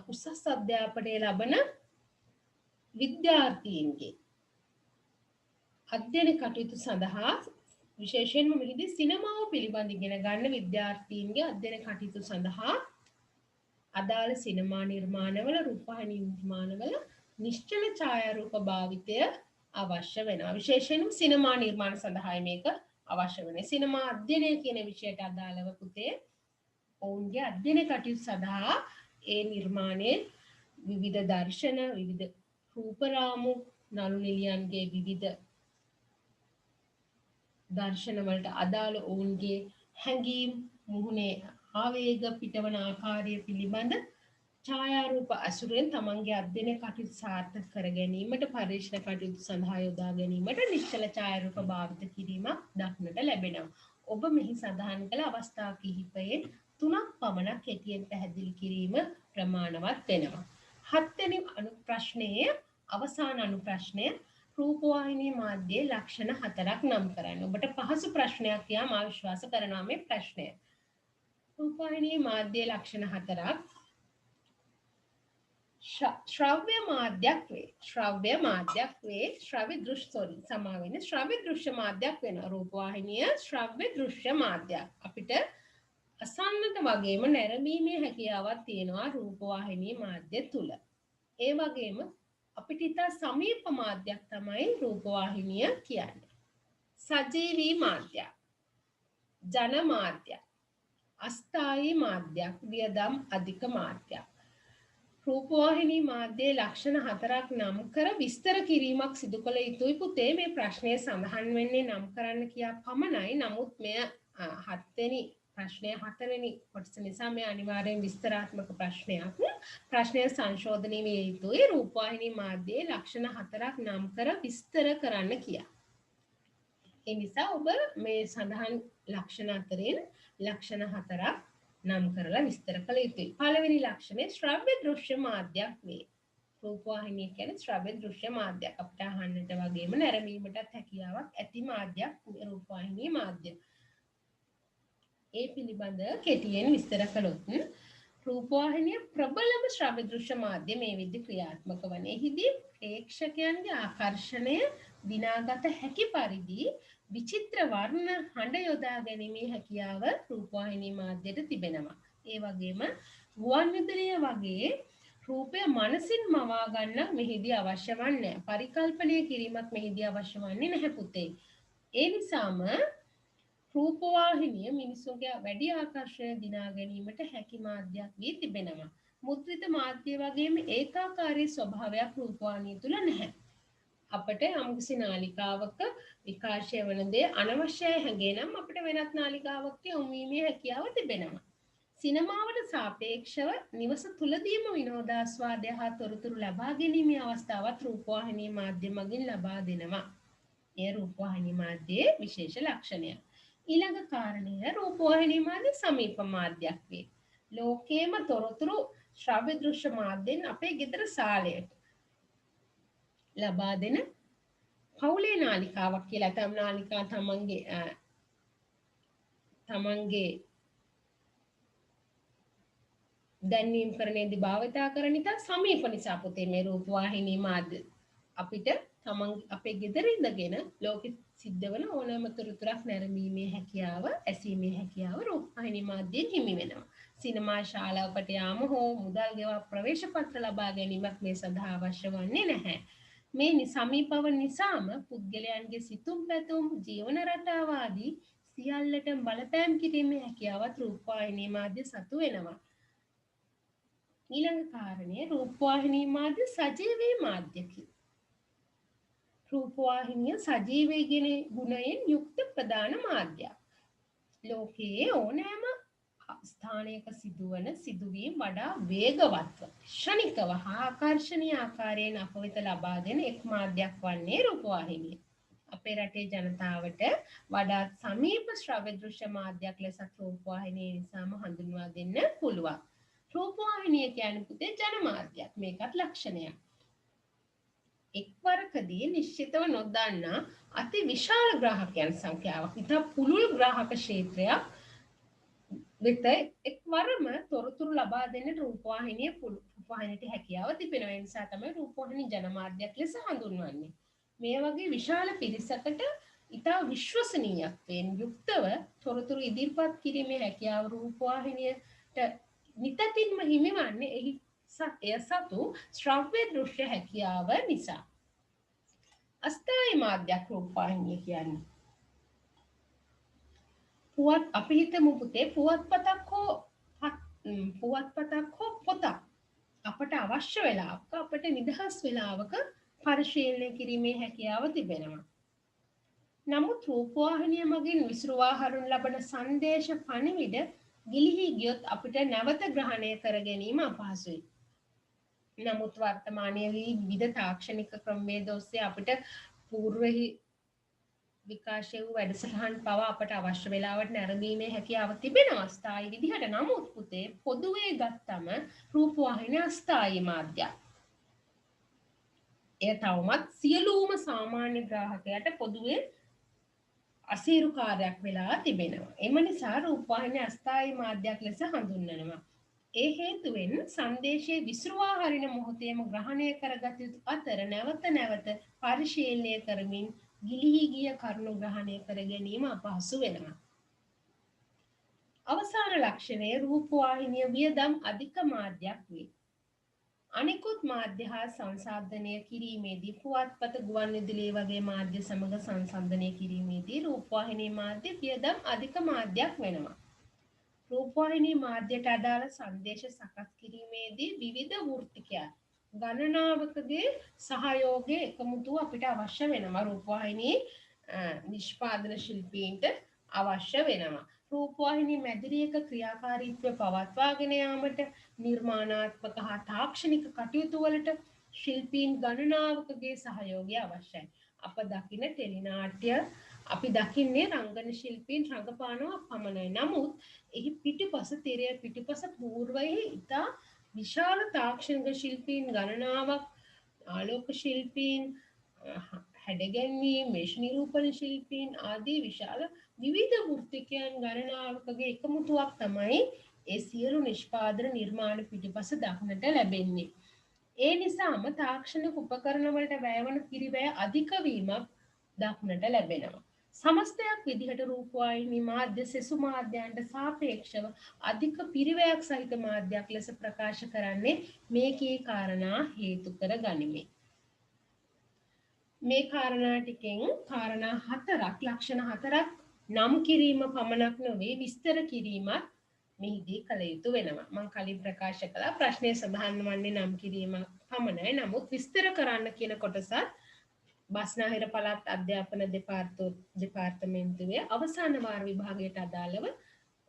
උසස් අධ්‍යාපනය ලබන විද්‍යාර්ථීන්ගේ අධ්‍යයන කටයුතු සඳහා විශේෂයෙන්ම මෙහිදී සිනමාව පිළිබඳ ඉගෙන ගන්න විද්‍යාර්ථීන්ගේ අධ්‍යයන කටයුතු සඳහා අදාළ සිනමා නිර්මාණවල රූපවාහිනී නිර්මාණවල නිශ්චල ඡායාරූප භාවිතය අවශ්‍ය වෙනවා. විශේෂයෙන්ම සිනමා නිර්මාණ සඳහායි මේක අවශ්‍ය වෙන්නේ. සිනමා අධ්‍යයනය කියන විෂයට අදාළව පුතේ ඔවුන්ගේ අධ්‍යයන කටයුතු සඳහා ඒ නිර්මාණයේ විවිධ දර්ශන, විවිධ රූපරාමු, නළු නිළියන්ගේ විවිධ දර්ශන වලට අදාළ ඔවුන්ගේ හැඟීම්, මුහුණේ ආවේග පිටවන ආකාරය පිළිබඳ ඡායාරූප අසුරෙන් තමන්ගේ අධ්‍යයන කටයුතු සාර්ථක කර ගැනීමට පරීක්ෂණ කටයුතු සඳහා යොදා ගැනීමට නිශ්චල ඡායාරූප භාවිත කිරීමක් දක්නට ලැබෙනවා. ඔබ මෙහි සඳහන් කළ අවස්ථා කිහිපයෙන් 3ක් පමණක් කෙටියෙන් පැහැදිලි කිරීම ප්‍රමාණවත් වෙනවා. 7 වෙනි ප්‍රශ්නයේ අවසාන ප්‍රශ්නය රූපවාහිනී මාධ්‍යයේ ලක්ෂණ 4ක් නම් කරන්න. ඔබට පහසු ප්‍රශ්නයක් යා මා විශ්වාස කරනවා මේ ප්‍රශ්නය. රූපවාහිනී මාධ්‍යයේ ලක්ෂණ 4ක් ශ්‍රව්‍ය මාධ්‍යයක් වේ. ශ්‍රව්‍ය මාධ්‍යයක් වේ. ශ්‍රව්‍ය දෘශ්‍ය සමාවෙන්නේ ශ්‍රව්‍ය දෘශ්‍ය මාධ්‍යයක් වෙනවා. රූපවාහිනිය ශ්‍රව්‍ය දෘශ්‍ය මාධ්‍යයක්. අපිට අසන්නට වගේම නැරඹීමේ හැකියාවක් තියෙනවා රූපවාහිනී මාධ්‍ය තුල. ඒ වගේම අපිට ඉතා සමීප මාධ්‍යයක් තමයි රූපවාහිනිය කියන්නේ. සජීවී මාධ්‍යයක්, ජන මාධ්‍යයක්, අස්ථායී මාධ්‍යයක්, වියදම් අධික මාධ්‍යයක්. රූපවාහිනී මාධ්‍යයේ ලක්ෂණ 4ක් නම් කර විස්තර කිරීමක් සිදු කළ යුතුයි පුතේ. මේ ප්‍රශ්නයේ සඳහන් වෙන්නේ නම් කරන්න කියා පමණයි. නමුත් මෙය 7 වෙනි ප්‍රශ්නය 4 වෙනි කොටස නිසා මේ අනිවාර්යෙන් විස්තරාත්මක ප්‍රශ්නයක්. ප්‍රශ්නය සංශෝධනය විය යුතුයි. රූපවාහිනී මාධ්‍යයේ ලක්ෂණ 4ක් නම් කර විස්තර කරන්න කියා. ඒ නිසා ඔබ මේ සඳහන් ලක්ෂණ අතරින් ලක්ෂණ 4ක් නම් කරලා විස්තර කළ යුතුයි. පළවෙනි ලක්ෂණය ශ්‍රව්‍ය දෘශ්‍ය මාධ්‍යයක් වේ. රූපවාහිනිය කියන්නේ ශ්‍රව්‍ය දෘශ්‍ය මාධ්‍යයක්. අපිට අහන්නට වගේම නැරඹීමටත් හැකියාවක් ඇති මාධ්‍යයක් රූපවාහිනී මාධ්‍ය. ඒ පිළිබඳ කෙටියෙන් විස්තර කළොත් රූපවාහිනිය ප්‍රබලම ශ්‍රව්‍ය දෘශ්‍ය මාධ්‍ය මේ විදිහ ක්‍රියාත්මක වන. එහිදී ප්‍රේක්ෂකයන්ගේ ආකර්ෂණය දිනාගත හැකි පරිදි විචිත්‍ර වර්ණ හඬ යොදා ගැනීමේ හැකියාව රූපවාහිනී මාධ්‍යයට තිබෙනවා. ඒ වගේම ගුවන් විදුලිය වගේ රූපය මනසින් මවා ගන්න මෙහිදී අවශ්‍ය වන්නේ නැහැ. පරිකල්පනය කිරීමක් මෙහිදී අවශ්‍ය වන්නේ නැහැ පුතේ. ඒ නිසාම රූපවාහිනිය මිනිසුන්ගේ වැඩි ආකර්ෂණය දිනා ගැනීමට හැකි මාධ්‍යයක් වී තිබෙනවා. මුද්‍රිත මාධ්‍ය වගේම ඒකාකාරී ස්වභාවයක් රූපවාහිනිය තුල නැහැ. අපට යම්කිසි නාලිකාවක විකාශය වන දේ අනවශ්‍යයි හැඟේ නම් අපිට වෙනත් නාලිකාවක යොමු වීමේ හැකියාව තිබෙනවා. සිනමාවට සාපේක්ෂව නිවස තුලදීම විනෝදාස්වාදය හා තොරතුරු ලබා ගැනීමේ අවස්ථාවත් රූපවාහිනී මාධ්‍ය මගින් ලබා දෙනවා. ඒ රූපවාහිනී මාධ්‍යයේ විශේෂ ලක්ෂණයක්. ඊළඟ කාරණය රූපවාහිනී මාධ්‍ය සමීප මාධ්‍යයක් වේ. ලෝකයේම තොරතුරු ශ්‍රව්‍ය දෘශ්‍ය මාධ්‍යෙන් අපේ ගෙදර සාලයට ලබා දෙන පවුලේ නාලිකාවක් කියලා තම නාලිකා තමන්ගේ දැන්වීම් කරන්නේදී භාවිතා කරන ඉතා සමීප නිසා පුතේ මේ රූපවාහිනී මාධ්‍ය අපිට අපේ ගෙදර ඉඳගෙන ලෝකෙ සිද්ධ වන ඕනෑම තොරතුරක් නැරඹීමේ හැකියාව, ඇසීමේ හැකියාව රූපවාහිනී මාධ්‍යයෙන් හිමි වෙනවා. සිනමා ශාලාවකට යාම හෝ මුදල් ගෙවා ප්‍රවේශ පත්‍ර ලබා ගැනීමක් මේ සඳහා අවශ්‍ය වන්නේ නැහැ. මේ සමීපව නිසාම පුද්ගලයන්ගේ සිතුම් පැතුම් ජීවන රටාව ආදී සියල්ලට බලපෑම් කිරීමේ හැකියාවත් රූපවාහිනී මාධ්‍ය සතු වෙනවා. ඊළඟ කාරණය රූපවාහිනී මාධ්‍ය සජීවී මාධ්‍යකි. රූපවාහිනිය සජීවී ගුණයෙන් යුක්ත ප්‍රධාන මාධ්‍යයක්. ලෝකයේ ඕනෑම ස්ථානයක සිදුවන සිදුවීම් වඩා වේගවත්ව ක්ෂණිකව හා ආකර්ශනීය ආකාරයෙන් අප වෙත ලබා දෙන එක් මාධ්‍යයක් වන්නේ රූපවාහිනිය. අපේ රටේ ජනතාවට වඩාත් සමීප ශ්‍රව්‍ය දෘශ්‍ය මාධ්‍යයක් ලෙස රූපවාහිනිය නිසාම හඳුන්වා දෙන්න පුළුවන්. රූපවාහිනිය කියන්නේ පුතේ ජනමාධ්‍යයක්. මේකත් ලක්ෂණයක්. එක්වරකදී නිශ්චිතව නොදන්නා අති විශාල ග්‍රාහකයන් සංඛ්‍යාවක් ඉතා පුළුල් ග්‍රාහක ක්ෂේත්‍රයක් වෙත එක්වරම තොරතුරු ලබා දෙන්න රූපවාහිනියට හැකියාව තිබෙනවා. ඒ නිසා තමයි රූපවාහිනී ජනමාධ්‍යයක් ලෙස හඳුන්වන්නේ. මේ වගේ විශාල පිරිසකට ඉතා විශ්වසනීයත්වයෙන් යුක්තව තොරතුරු ඉදිරිපත් කිරීමේ හැකියාව රූපවාහිනියට නිතතින්ම හිමිවන්නේ එය සතු ශ්‍රව්‍ය දෘශ්‍ය හැකියාව නිසා. අස්ථායි මාධ්‍යයක් රූපවාහිනිය කියන්නේ. අපි හිතමු පුතේ පුවත්පතක් හෝ පොතක් අපට අවශ්‍ය වෙලාවක අපට නිදහස් වෙලාවක පරිශීලනය කිරීමේ හැකියාව තිබෙනවා. නමුත් රූපවාහිනිය මගින් විසුරුවා හරිනු ලබන සංදේශ පණිවිඩ ගිලිහි ගියොත් අපිට නැවත ග්‍රහණය කර ගැනීම අපහසුයි. නමුත් වර්තමානයේ විවිධ තාක්ෂණික ක්‍රමවේද ඔස්සේ අපිට పూర్වෙහි විකාශය වූ වැඩසටහන් පවා අපට අවශ්‍ය වෙලාවට නැරඹීමේ හැකියාව තිබෙනවා ස්ථායි විදිහට. නමුත් පුතේ පොදුවේ ගත්තම රූපවාහිනිය අස්ථායි මාධ්‍යයක්. එය තවමත් සියලුම සාමාන්‍ය ග්‍රාහකයාට පොදුවේ අසීරු කාර්යයක් වෙලා තිබෙනවා. එම නිසා රූපවාහිනිය අස්ථායි මාධ්‍යයක් ලෙස හඳුන්වනවා. ඒ හේතුවෙන් සංදේශයේ විසුරුවා හරින මොහොතේම ග්‍රහණය කරගත යුතු අතර නැවත නැවත පරිශීලනය කරමින් ගිලිහි ගිය කරුණු ග්‍රහණය කර ගැනීම අපහසු වෙනවා. අවසාන ලක්ෂණය රූපවාහිනිය වියදම් අධික මාධ්‍යයක් වේ. අනිකුත් මාධ්‍ය හා සංසන්දනය කිරීමේදී පුවත්පත ගුවන්විදුලිය වගේ මාධ්‍ය සමග සංසන්දනය කිරීමේදී රූපවාහිනී මාධ්‍ය වියදම් අධික මාධ්‍යයක් වෙනවා. රූපවාහිනී මාධ්‍යට අදාළ සංදේශ සකස් කිරීමේදී විවිධ වෘත්තිකයන් ගණනාවකගේ සහයෝගය එකමුතුව අපිට අවශ්‍ය වෙනවා. රූපවාහිනී නිෂ්පාදන ශිල්පීන්ට අවශ්‍ය වෙනවා. රූපවාහිනී මැදිරියක ක්‍රියාකාරීත්වය පවත්වාගෙන යාමට නිර්මාණාත්මක හා තාක්ෂණික කටයුතු වලට ශිල්පීන් ගණනාවකගේ සහයෝගය අවශ්‍යයි. අප දකින ටෙලිනාට්‍ය අපි දකින්නේ රංගන ශිල්පීන් රඟපානවා පමණයි. නමුත් එහි පිටිපස තිරය පිටිපස పూర్වයේ ඉතා විශාල තාක්ෂණික ශිල්පීන් ගණනාවක්, ආලෝක ශිල්පීන්, හැඩගැන්වීම්, මේෂ නිරූපණ ශිල්පීන් ආදී විශාල විවිධ වෘත්තිකයන් ගණනාවකගේ එකමුතුවක් තමයි ඒ සියලු නිෂ්පාදන නිර්මාණ පිටිපස දක්නට ලැබෙන්නේ. ඒ නිසාම තාක්ෂණික උපකරණ වලට වැයවන පිරිවැය අධික වීමක් දක්නට ලැබෙනවා. සමස්තයක් විදිහට රූපවාහිනී මාධ්‍ය සෙසු මාධ්‍යයන්ට සාපේක්ෂව අධික පිරිවැයක් සහිත මාධ්‍යයක් ලෙස ප්‍රකාශ කරන්නේ මේකේ කාරණා හේතු කර ගනිමින්. මේ කාරණා ටිකෙන් කාරණා හතරක් ලක්ෂණ හතරක් නම් කිරීම පමණක් නොවේ විස්තර කිරීමත් මෙහිදී කළ යුතු වෙනවා. මම කලින් ප්‍රකාශ කළා ප්‍රශ්නයේ සඳහන් වන්නේ නම් කිරීම පමණයි. නමුත් විස්තර කරන්න කියන කොටසත් බස්නාහිර පළාත් අධ්‍යාපන දෙපාර්තමේන්තුවේ අවසාන වාර විභාගයට අදාළව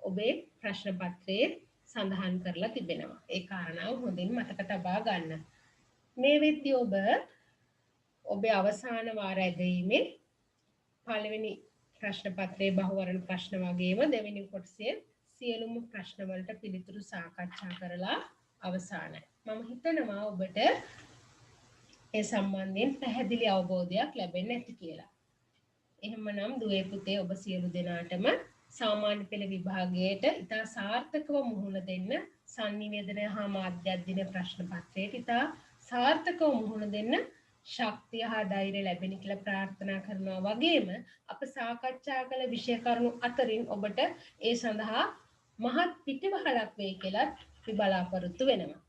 ඔබේ ප්‍රශ්න පත්‍රයේ සඳහන් කරලා තිබෙනවා. ඒ කාරණාව හොඳින් මතක තබා ගන්න. මේ වෙද්දී ඔබේ අවසාන වාර ඇගයීමේ පළවෙනි ප්‍රශ්න පත්‍රයේ බහුවර්ණ ප්‍රශ්න වගේම දෙවෙනි කොටසේ සියලුම ප්‍රශ්න වලට පිළිතුරු සාකච්ඡා කරලා අවසానයි. මම හිතනවා ඔබට ඒ සම්බන්ධයෙන් පැහැදිලි අවබෝධයක් ලැබෙන්න ඇති කියලා. එහෙමනම් දුවේ පුතේ ඔබ සියලු දෙනාටම සාමාන්‍ය පෙළ විභාගයට ඉතා සාර්ථකව මුහුණ දෙන්න sannivedana හා මාධ්‍යද්දින ප්‍රශ්න පත්‍රයට ඉතා සාර්ථකව මුහුණ දෙන්න ශක්තිය හා ධෛර්යය ලැබෙන කියලා ප්‍රාර්ථනා කරනවා වගේම අප සාකච්ඡා කළ විෂය කරුණු අතරින් ඔබට ඒ සඳහා මහත් පිටිවහලක් වේ කියලා අපි බලාපොරොත්තු වෙනවා.